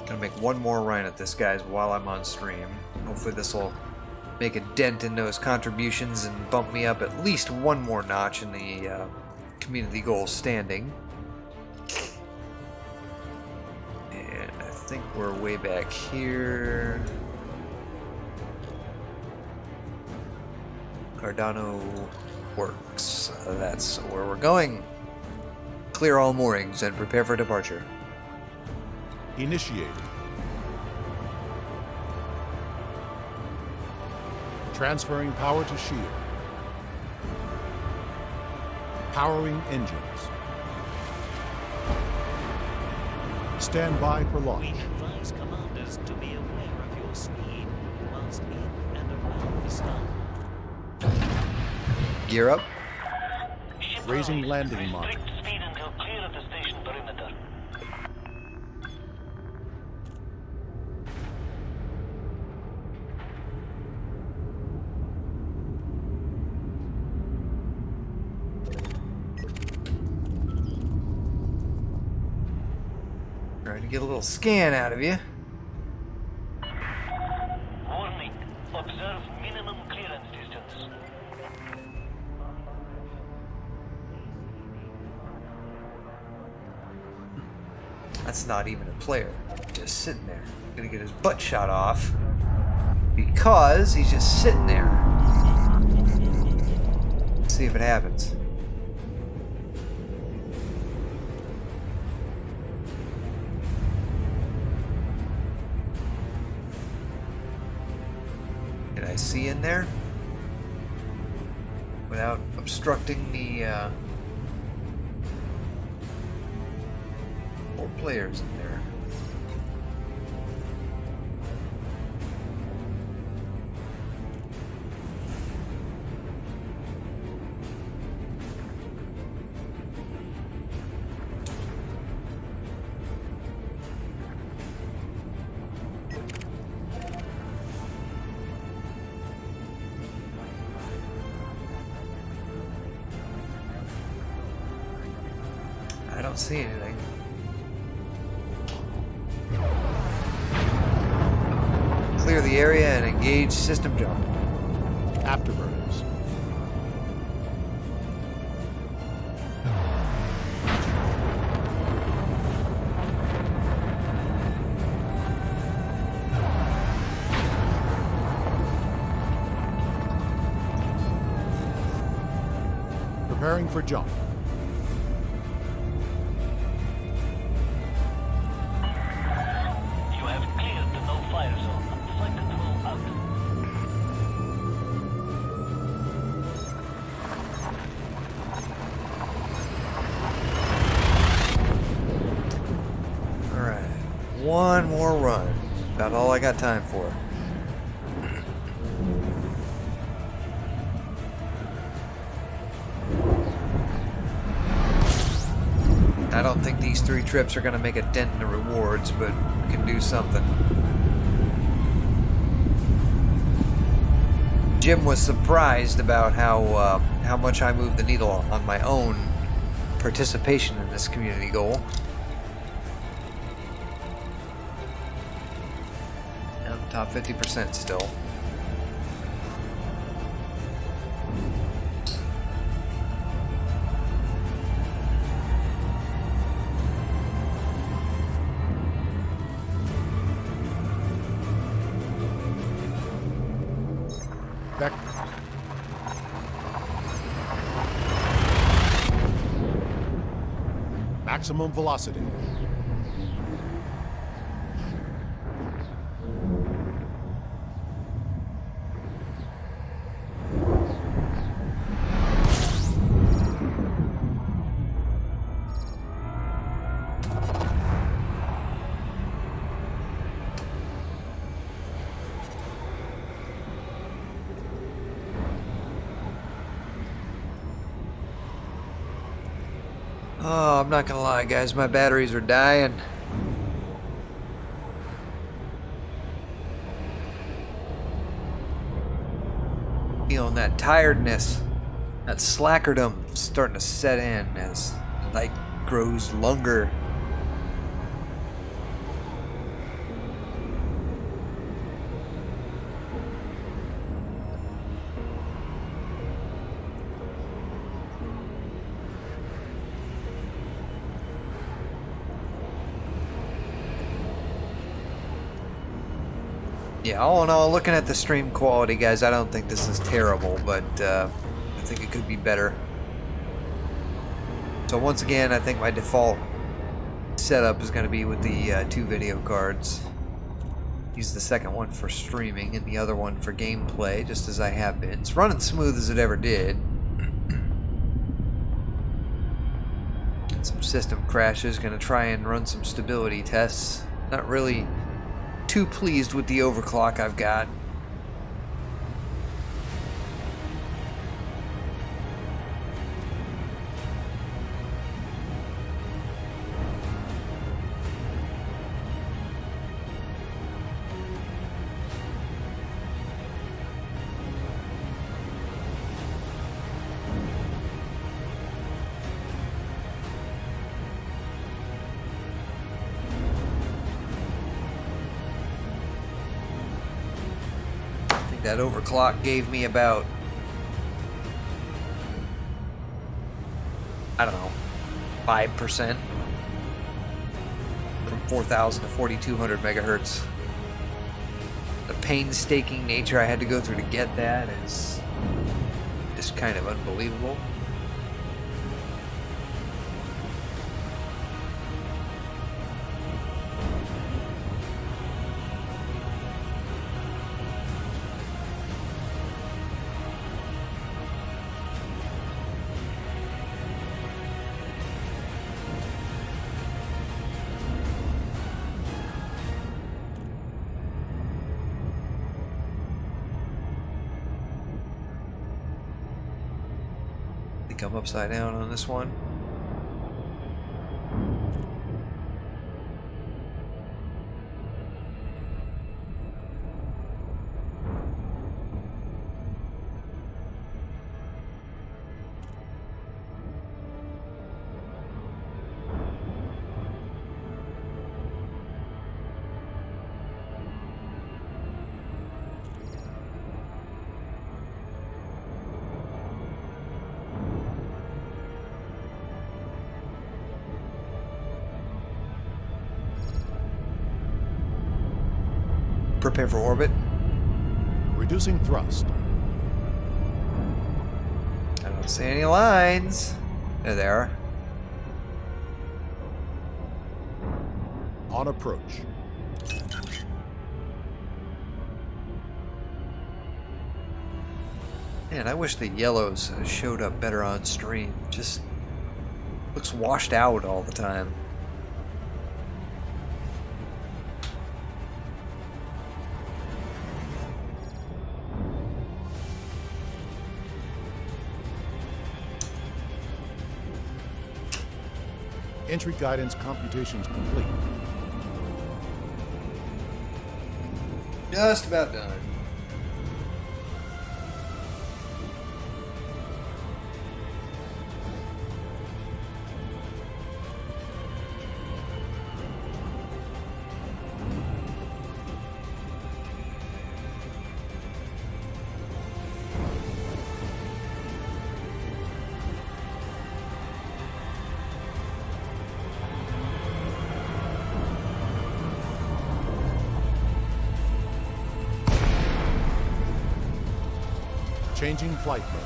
Speaker 1: Gonna make one more run at this, guys, while I'm on stream. Hopefully this will make a dent in those contributions and bump me up at least one more notch in the community goal standing. And I think we're way back here. Cardano works. That's where we're going. Clear all moorings and prepare for departure.
Speaker 2: Initiated. Transferring power to shield. Powering engines. Stand by for
Speaker 8: We
Speaker 2: launch.
Speaker 8: advise commanders to be aware of your speed whilst in and around the star.
Speaker 1: Gear up.
Speaker 7: Ship
Speaker 2: Raising
Speaker 7: release.
Speaker 2: landing module.
Speaker 7: Restrict speed until clear of the station perimeter.
Speaker 1: Trying to get a little scan out of you.
Speaker 7: Warning. Observe minimum clearance distance.
Speaker 1: That's not even a player. Just sitting there. Gonna get his butt shot off. Because he's just sitting there. Let's see if it happens. Can I see in there? Without obstructing the, 4 players in there. I don't see anything. Clear the area and engage system jump.
Speaker 2: Afterburners. Preparing for jump.
Speaker 7: You have cleared the no-fire zone. Flight control out.
Speaker 1: Alright. One more run. About all I got time for. I don't think these 3 trips are going to make a dent in the rewards, but can do something. Jim was surprised about how much I moved the needle on my own participation in this community goal. Yep, top 50% still.
Speaker 2: Back. Maximum velocity.
Speaker 1: Oh, I'm not gonna lie, guys. My batteries are dying. Feeling that tiredness, that slackerdom starting to set in as night grows longer. Yeah, all in all, looking at the stream quality, guys, I don't think this is terrible, but I think it could be better. So once again, I think my default setup is going to be with the 2 video cards. Use the second one for streaming and the other one for gameplay, just as I have been. It's running smooth as it ever did. Some system crashes, going to try and run some stability tests. Not really too pleased with the overclock I've got. That overclock gave me about, I don't know, 5% from 4,000 to 4,200 megahertz. The painstaking nature I had to go through to get that is just kind of unbelievable. I'm upside down on this one. Prepare for orbit.
Speaker 2: Reducing thrust.
Speaker 1: I don't see any lines. There they are.
Speaker 2: On approach.
Speaker 1: Man, I wish the yellows showed up better on stream. Just looks washed out all the time.
Speaker 2: Entry guidance computations complete.
Speaker 1: Just about done.
Speaker 2: Changing flight mode.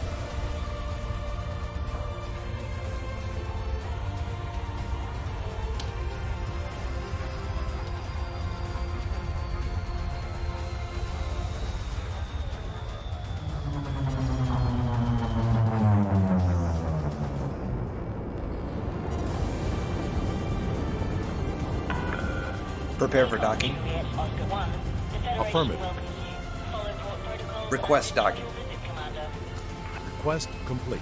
Speaker 1: Prepare for docking.
Speaker 2: Affirmative.
Speaker 1: Request docking.
Speaker 2: Request complete.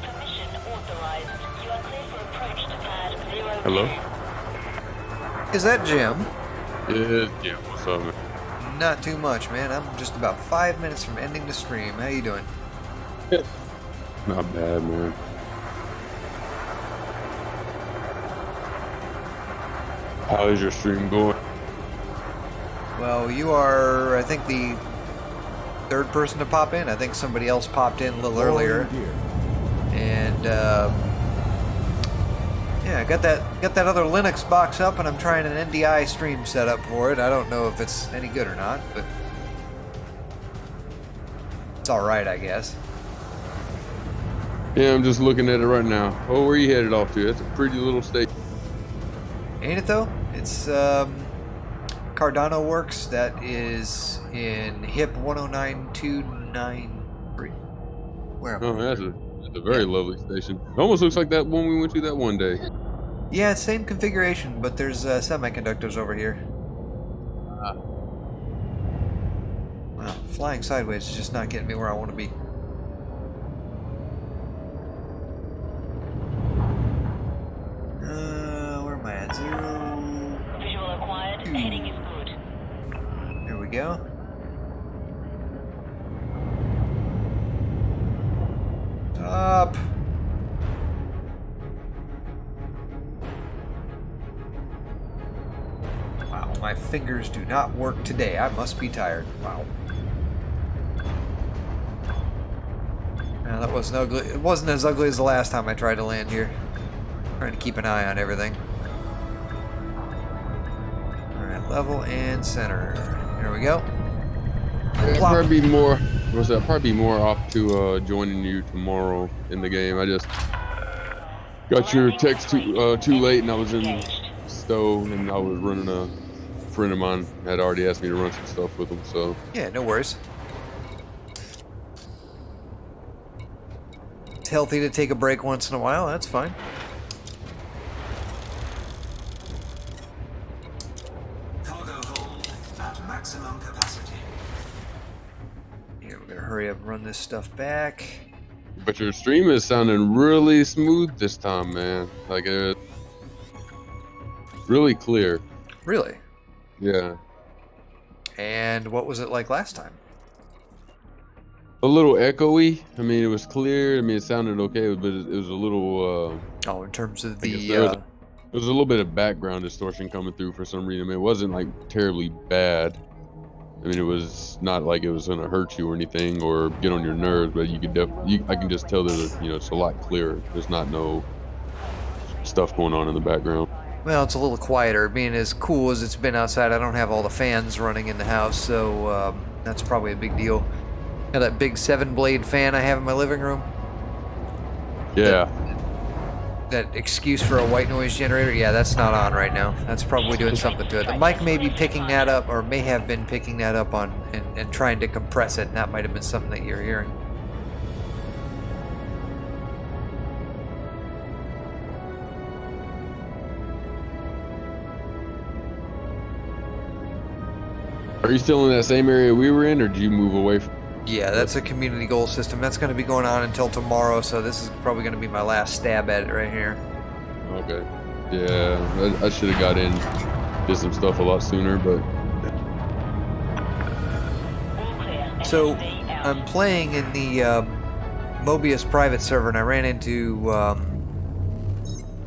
Speaker 4: Permission
Speaker 9: Hello?
Speaker 1: Is that Jim?
Speaker 9: Yeah, what's up, man?
Speaker 1: Not too much, man. I'm just about 5 minutes from ending the stream. How you doing?
Speaker 9: Not bad, man. How is your stream going?
Speaker 1: Well, you are, I think, the third person to pop in. I think somebody else popped in a little earlier. And yeah, I got that other Linux box up, and I'm trying an NDI stream setup for it. I don't know if it's any good or not, but it's all right, I guess.
Speaker 9: Yeah, I'm just looking at it right now. Oh, where you headed off to? That's a pretty little state.
Speaker 1: Ain't it though? It's Cardano Works. That is in HIP 109293. Where am I?
Speaker 9: Oh, that's a very lovely station. It almost looks like that one we went to that one day.
Speaker 1: Yeah, same configuration, but there's semiconductors over here. Wow, flying sideways is just not getting me where I want to be. Where am I at? 0.
Speaker 4: Visual acquired. Heading is good.
Speaker 1: There we go. Up. Wow, my fingers do not work today. I must be tired. Wow. Now, that wasn't ugly. It wasn't as ugly as the last time I tried to land here. Trying to keep an eye on everything. Alright, level and center. Here we go.
Speaker 9: Yeah, probably be more. What's that? Probably be more off to joining you tomorrow in the game. I just got your text too late, and I was in Stowe, and I was running a friend of mine had already asked me to run some stuff with him. So
Speaker 1: yeah, no worries. It's healthy to take a break once in a while. That's fine.
Speaker 5: Cargo hold at maximum capacity.
Speaker 1: Yeah, we're gonna hurry up and run this stuff back.
Speaker 9: but your stream is sounding really smooth this time, man. Like it's really clear.
Speaker 1: Really?
Speaker 9: Yeah.
Speaker 1: And what was it like last time?
Speaker 9: A little echoey. I mean, it was clear. I mean, it sounded okay, but it was a little.
Speaker 1: Oh, in terms of
Speaker 9: I guess
Speaker 1: the
Speaker 9: there was a little bit of background distortion coming through for some reason. I mean, it wasn't like terribly bad. I mean, it was not like it was gonna hurt you or anything or get on your nerves, but you could I can just tell that it's a lot clearer. There's not no stuff going on in the background.
Speaker 1: well, it's a little quieter. Being as cool as it's been outside, I don't have all the fans running in the house, so that's probably a big deal. Got that big 7-blade fan I have in my living room.
Speaker 9: Yeah.
Speaker 1: That excuse for a white noise generator, yeah, that's not on right now. That's probably doing something to it. The mic may be picking that up, or may have been picking that up on and trying to compress it, and that might have been something that you're hearing.
Speaker 9: Are you still in that same area we were in, or did you move away from?
Speaker 1: Yeah, that's a community goal system. That's going to be going on until tomorrow, so this is probably going to be my last stab at it right here.
Speaker 9: Okay. Yeah, I should have got in, did some stuff a lot sooner, but.
Speaker 1: So, I'm playing in the Mobius private server, and I ran into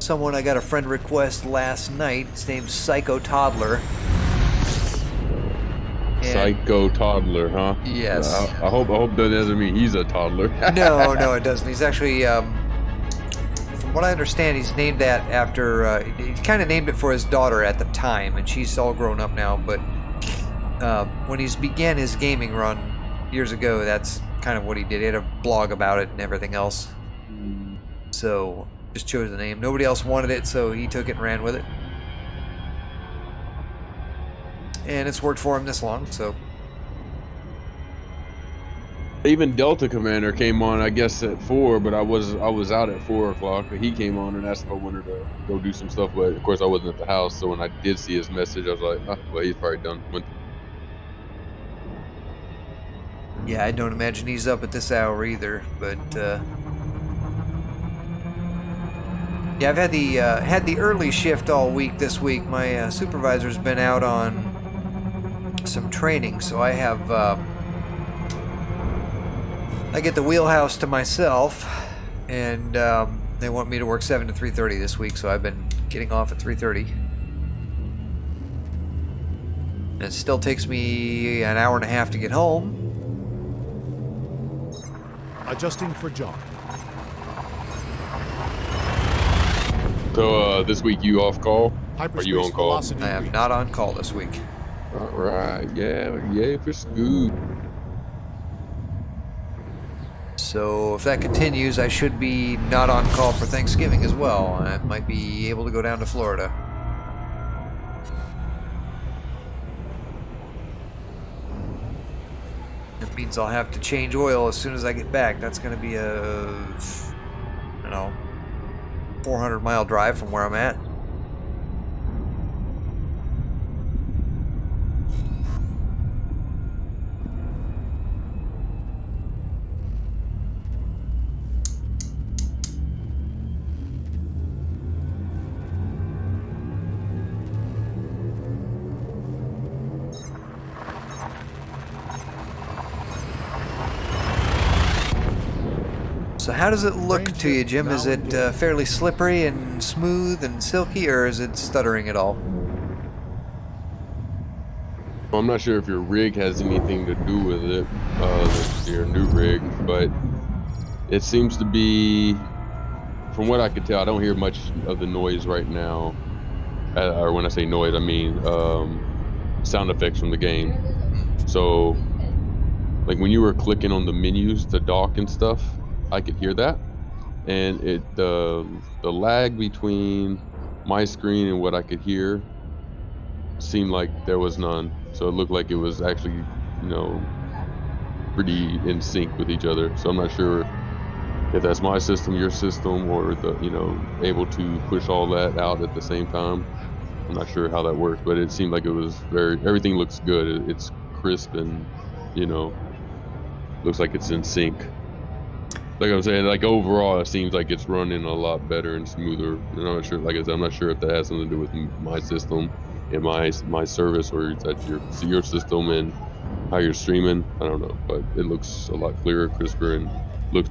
Speaker 1: someone I got a friend request last night. His name's Psycho Toddler.
Speaker 9: Psycho toddler, huh?
Speaker 1: Yes.
Speaker 9: I hope that doesn't mean he's a toddler.
Speaker 1: No, it doesn't. He's actually, from what I understand, he's named that after. He kind of named it for his daughter at the time, and she's all grown up now. But when he began his gaming run years ago, that's kind of what he did. He had a blog about it and everything else. So just chose the name. Nobody else wanted it, so he took it and ran with it. And it's worked for him this long, so.
Speaker 9: Even Delta Commander came on, I guess, at 4, but I was out at 4 o'clock. But he came on and asked if I wanted to go do some stuff, but of course I wasn't at the house. So when I did see his message, I was like, oh, well, he's probably done.
Speaker 1: Yeah, I don't imagine he's up at this hour either, but Yeah, I've had the early shift all week this week. My supervisor's been out on some training, so I have I get the wheelhouse to myself, and they want me to work 7 to 3:30 this week, so I've been getting off at 3:30. And it still takes me an hour and a half to get home.
Speaker 2: Adjusting for jump.
Speaker 9: So this week you off call? Are
Speaker 2: Hyperspace
Speaker 9: you on call?
Speaker 2: velocity
Speaker 1: I am
Speaker 2: reached.
Speaker 1: not on call this week.
Speaker 9: All right, yeah, for school.
Speaker 1: So if that continues, I should be not on call for Thanksgiving as well. I might be able to go down to Florida. It means I'll have to change oil as soon as I get back. That's going to be a, 400-mile drive from where I'm at. So how does it look to you, Jim? Is it fairly slippery and smooth and silky, or is it stuttering at all?
Speaker 9: Well, I'm not sure if your rig has anything to do with it, your new rig, but it seems to be, from what I can tell, I don't hear much of the noise right now. Or when I say noise, I mean sound effects from the game. So, like when you were clicking on the menus to dock and stuff, I could hear that, and the lag between my screen and what I could hear seemed like there was none. So it looked like it was actually, pretty in sync with each other. So I'm not sure if that's my system, your system, or able to push all that out at the same time. I'm not sure how that works, but it seemed like it was everything looks good. It's crisp and, looks like it's in sync. Like I'm saying, like overall, it seems like it's running a lot better and smoother. And I'm not sure, like I said, I'm not sure if that has something to do with my system and my service, or is that your system and how you're streaming. I don't know, but it looks a lot clearer, crisper, and looks.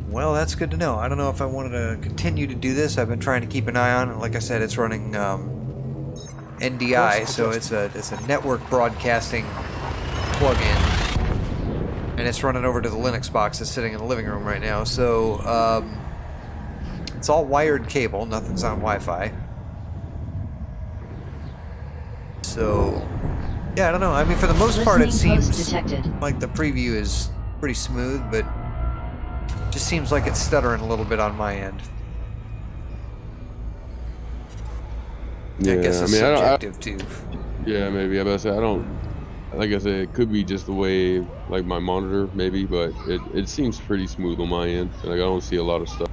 Speaker 1: Well, that's good to know. I don't know if I wanted to continue to do this. I've been trying to keep an eye on it. Like I said, it's running NDI, so it's a network broadcasting plug-in, and it's running over to the Linux box that's sitting in the living room right now. So it's all wired cable. Nothing's on Wi-Fi. So yeah, I don't know. I mean, for the most part, it
Speaker 3: Listening post
Speaker 1: seems
Speaker 3: detected.
Speaker 1: like the preview is pretty smooth, but just seems like it's stuttering a little bit on my end.
Speaker 9: Yeah,
Speaker 1: I guess it's subjective too.
Speaker 9: Yeah, maybe. I say I don't. Like I said, it could be just the way, like my monitor, maybe, but it seems pretty smooth on my end. Like I don't see a lot of stuff.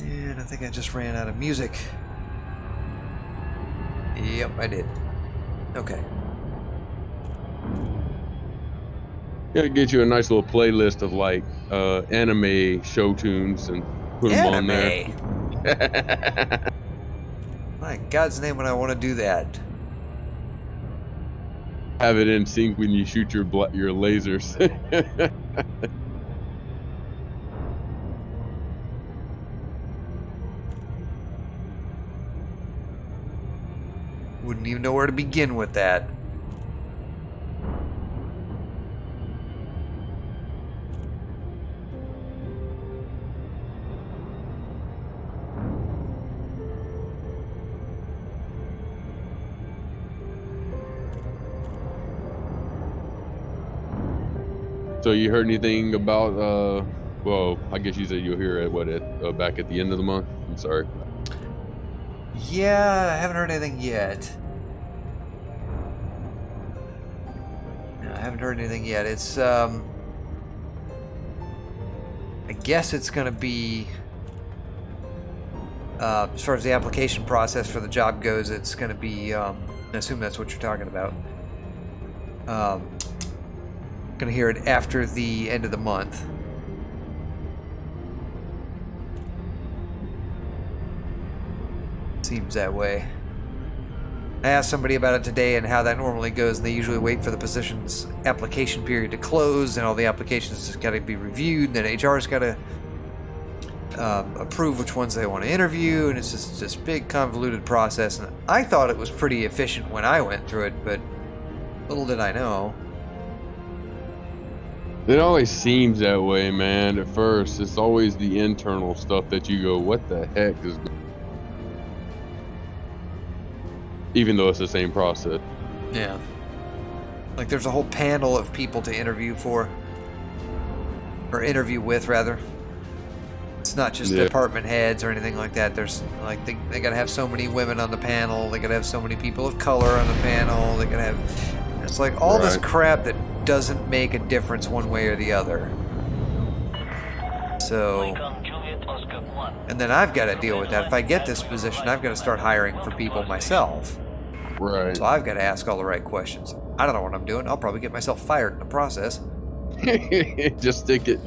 Speaker 1: And I think I just ran out of music. Yep, I did. Okay.
Speaker 9: Yeah, get you a nice little playlist of like anime show tunes and put them on there.
Speaker 1: My God's name, when I want to do that.
Speaker 9: Have it in sync when you shoot your lasers.
Speaker 1: Wouldn't even know where to begin with that.
Speaker 9: So you heard anything about well, I guess you said you'll hear it back at the end of the month. I'm sorry.
Speaker 1: Yeah, I haven't heard anything yet. No, I haven't heard anything yet. It's I guess it's gonna be as far as the application process for the job goes, it's gonna be I assume that's what you're talking about. Gonna hear it after the end of the month. Seems that way. I asked somebody about it today and how that normally goes, and they usually wait for the position's application period to close, and all the applications just got to be reviewed, and then HR's got to approve which ones they want to interview, and it's just this big convoluted process. And I thought it was pretty efficient when I went through it, but little did I know.
Speaker 9: It always seems that way, man. At first, it's always the internal stuff that you go, "What the heck is?" Even though it's the same process.
Speaker 1: Yeah. Like there's a whole panel of people to interview for, or interview with, rather. It's not just department heads or anything like that. There's like they gotta have so many women on the panel. They gotta have so many people of color on the panel. They gotta have. It's like all this crap that doesn't make a difference one way or the other. So, and then I've got to deal with that. If I get this position, I've got to start hiring for people myself.
Speaker 9: Right.
Speaker 1: So I've got to ask all the right questions. I don't know what I'm doing. I'll probably get myself fired in the process.
Speaker 9: Just stick it.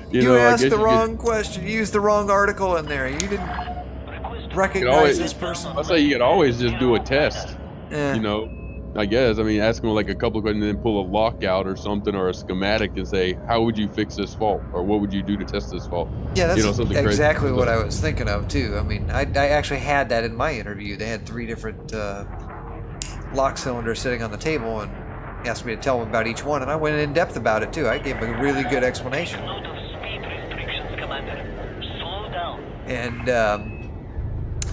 Speaker 1: You asked the wrong question. You used the wrong article in there. You didn't recognize this person.
Speaker 9: I say you could always just do a test.
Speaker 1: Eh.
Speaker 9: You know, I guess. I mean, ask them like a couple of questions and then pull a lockout or something or a schematic and say, how would you fix this fault? Or what would you do to test this fault?
Speaker 1: Yeah, that's
Speaker 9: something
Speaker 1: exactly
Speaker 9: crazy.
Speaker 1: what I was thinking of, too. I mean, I actually had that in my interview. They had 3 different lock cylinders sitting on the table and asked me to tell them about each one, and I went in depth about it, too. I gave them a really good explanation. And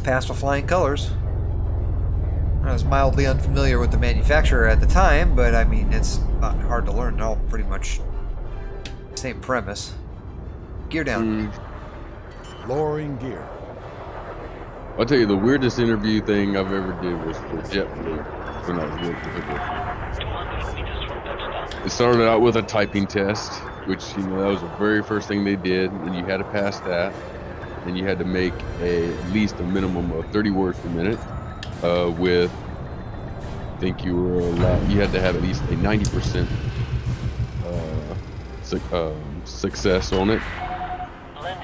Speaker 1: passed with flying colors. I was mildly unfamiliar with the manufacturer at the time, but I mean, it's not hard to learn. They're all pretty much same premise. Gear down.
Speaker 2: Lowering gear.
Speaker 9: I'll tell you, the weirdest interview thing I've ever did was for JetBlue when I was working. It started out with a typing test, which, that was the very first thing they did, and you had to pass that. And you had to make at least a minimum of 30 words per minute. With, I think you had to have at least a 90% success on it,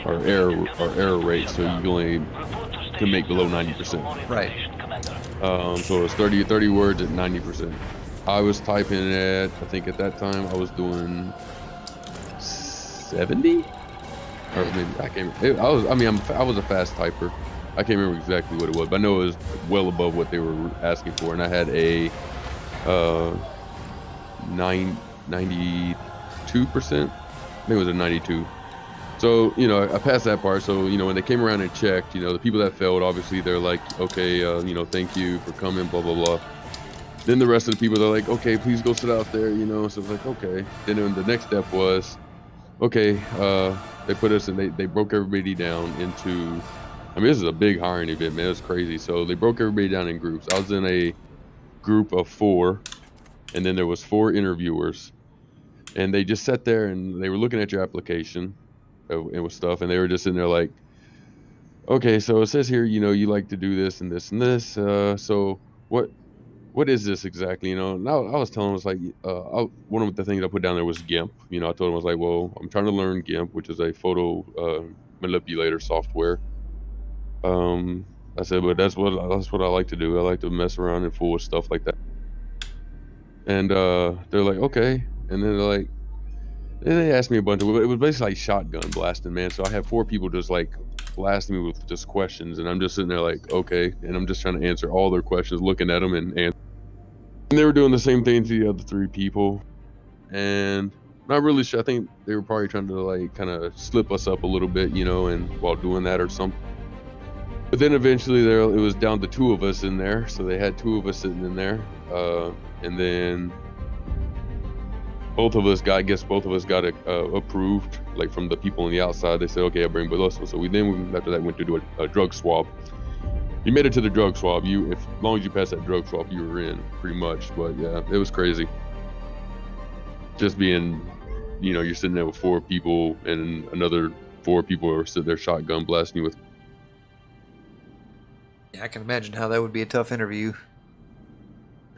Speaker 9: or error rate. So you only can make below 90%.
Speaker 1: Right.
Speaker 9: So it was 30 words at 90%. I was typing at, I think at that time I was doing 70. Or maybe I can't. I was a fast typer. I can't remember exactly what it was, but I know it was well above what they were asking for, and I had a 92%. I think it was a 92. So I passed that part. So when they came around and checked, the people that failed, obviously they're like, okay, thank you for coming, blah blah blah. Then the rest of the people, they're like, okay, please go sit out there, So it's like, okay. Then the next step was, okay, they put us in, they broke everybody down into, this is a big hiring event, man. It was crazy. So they broke everybody down in groups. I was in a group of 4, and then there was 4 interviewers, and they just sat there and they were looking at your application and stuff, and they were just sitting there like, okay, so it says here, you like to do this and this and this. So what is this exactly? And I was telling them, it was like, one of the things I put down there was GIMP. I told them, I was like, well, I'm trying to learn GIMP, which is a photo manipulator software. I said, but that's what I like to do. I like to mess around and fool with stuff like that. And they're like, okay. And then they're like, they asked me a bunch of, it was basically like shotgun blasting, man. So I had 4 people just like blasting me with just questions, and I'm just sitting there like, okay, and I'm just trying to answer all their questions, looking at them, and they were doing the same thing to the other 3 people, and not really sure. I think they were probably trying to like kind of slip us up a little bit, you know, and while doing that or something. But then eventually it was down to 2 of us in there, so they had 2 of us sitting in there, and then both of us got approved, like from the people on the outside. They said, okay, I'll bring both of us. So we after that went to do a drug swab. You made it to the drug swab. As long as you passed that drug swab, you were in, pretty much. But yeah, it was crazy. Just being, you know, you're sitting there with 4 people, and another 4 people are sitting there shotgun blasting you with.
Speaker 1: Yeah, I can imagine how that would be a tough interview.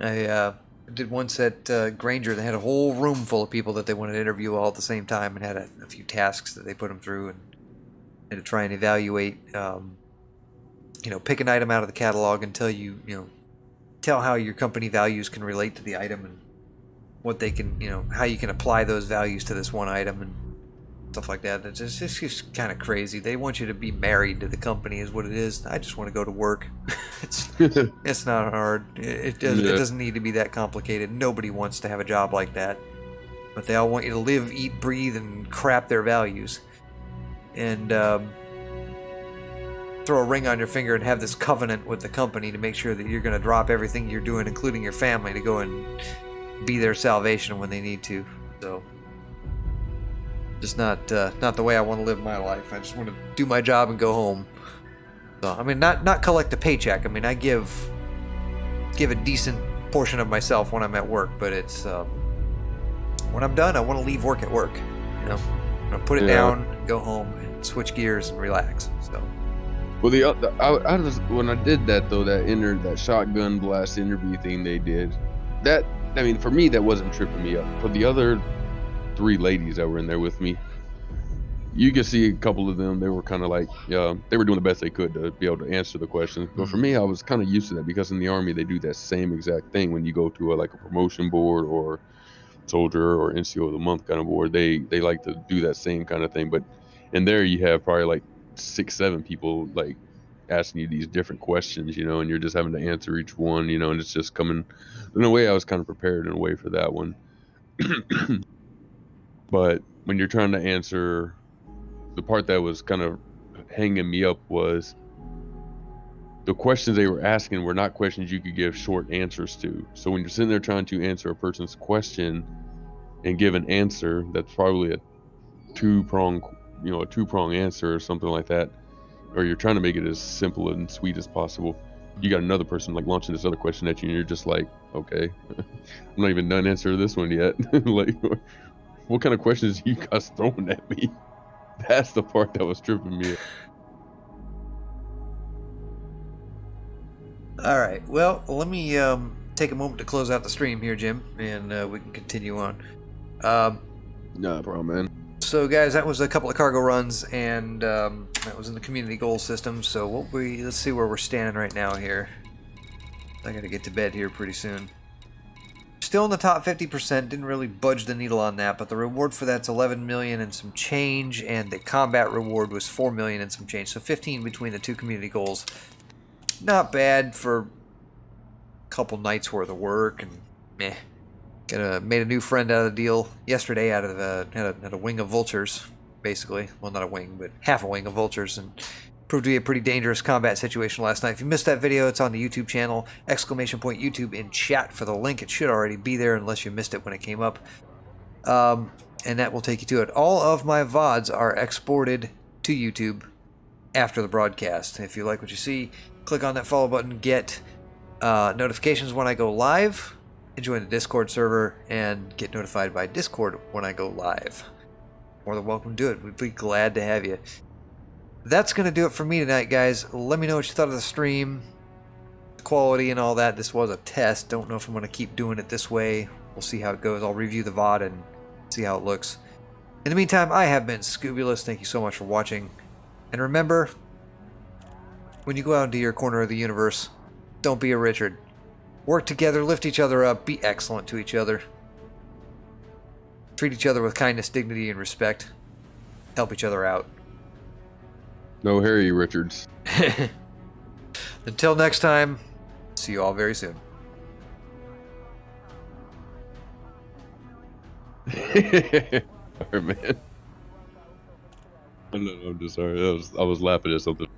Speaker 1: I did once at Granger. They had a whole room full of people that they wanted to interview all at the same time, and had a few tasks that they put them through, and had to try and evaluate. You know, pick an item out of the catalog and tell how your company values can relate to the item, and what they can, how you can apply those values to this one item and stuff like that. It's just kind of crazy. They want you to be married to the company, is what it is. I just want to go to work. It's not hard. It doesn't need to be that complicated. Nobody wants to have a job like that, but they all want you to live, eat, breathe, and crap their values, and throw a ring on your finger and have this covenant with the company to make sure that you're going to drop everything you're doing, including your family, to go and be their salvation when they need to. So, just not the way I want to live my life. I just want to do my job and go home. So, I mean, not collect a paycheck. I mean, I give a decent portion of myself when I'm at work, but it's when I'm done, I want to leave work at work. You know, I'm gonna put it down, go home, and switch gears and relax. So.
Speaker 9: Well, when I did that though, that shotgun blast interview thing they did, I mean, for me that wasn't tripping me up. For the other 3 ladies that were in there with me, you could see a couple of them. They were kind of like, they were doing the best they could to be able to answer the questions. But for me, I was kind of used to that, because in the Army they do that same exact thing when you go to a promotion board or soldier or NCO of the month kind of board. They like to do that same kind of thing. But in there you have probably like 6-7 people like asking you these different questions, you know, and you're just having to answer each one, you know, and it's just coming. In a way, I was kind of prepared in a way for that one. But when you're trying to answer, the part that was kind of hanging me up was the questions they were asking were not questions you could give short answers to. So when you're sitting there trying to answer a person's question and give an answer that's probably a two-prong answer or something like that, or you're trying to make it as simple and sweet as possible, you got another person like launching this other question at you, and you're just like, okay, I'm not even done answering this one yet. Like, what kind of questions are you guys throwing at me? That's the part that was tripping me.
Speaker 1: All right. Well, let me take a moment to close out the stream here, Jim, and we can continue on.
Speaker 9: No problem, man.
Speaker 1: So, guys, that was a couple of cargo runs, and that was in the community goal system. So, let's see where we're standing right now here. I got to get to bed here pretty soon. Still in the top 50%. Didn't really budge the needle on that, but the reward for that's 11 million and some change, and the combat reward was 4 million and some change. So 15 between the 2 community goals. Not bad for a couple nights worth of work, and meh. Made a new friend out of the deal yesterday. Out of had a wing of vultures, basically. Well, not a wing, but half a wing of vultures, and proved to be a pretty dangerous combat situation last night. If you missed that video, it's on the YouTube channel. ! YouTube in chat for the link. It should already be there unless you missed it when it came up. And that will take you to it. All of my VODs are exported to YouTube after the broadcast. If you like what you see, click on that follow button, get notifications when I go live, and join the Discord server and get notified by Discord when I go live. More than welcome to do it. We'd be glad to have you. That's going to do it for me tonight, guys. Let me know what you thought of the stream, the quality and all that. This was a test. Don't know if I'm going to keep doing it this way. We'll see how it goes. I'll review the VOD and see how it looks. In the meantime, I have been Scooby-less. Thank you so much for watching. And remember, when you go out into your corner of the universe, don't be a Richard. Work together, lift each other up, be excellent to each other. Treat each other with kindness, dignity, and respect. Help each other out.
Speaker 9: No Harry Richards.
Speaker 1: Until next time, see you all very soon.
Speaker 9: Sorry, man. No, I'm just sorry. I was laughing at something.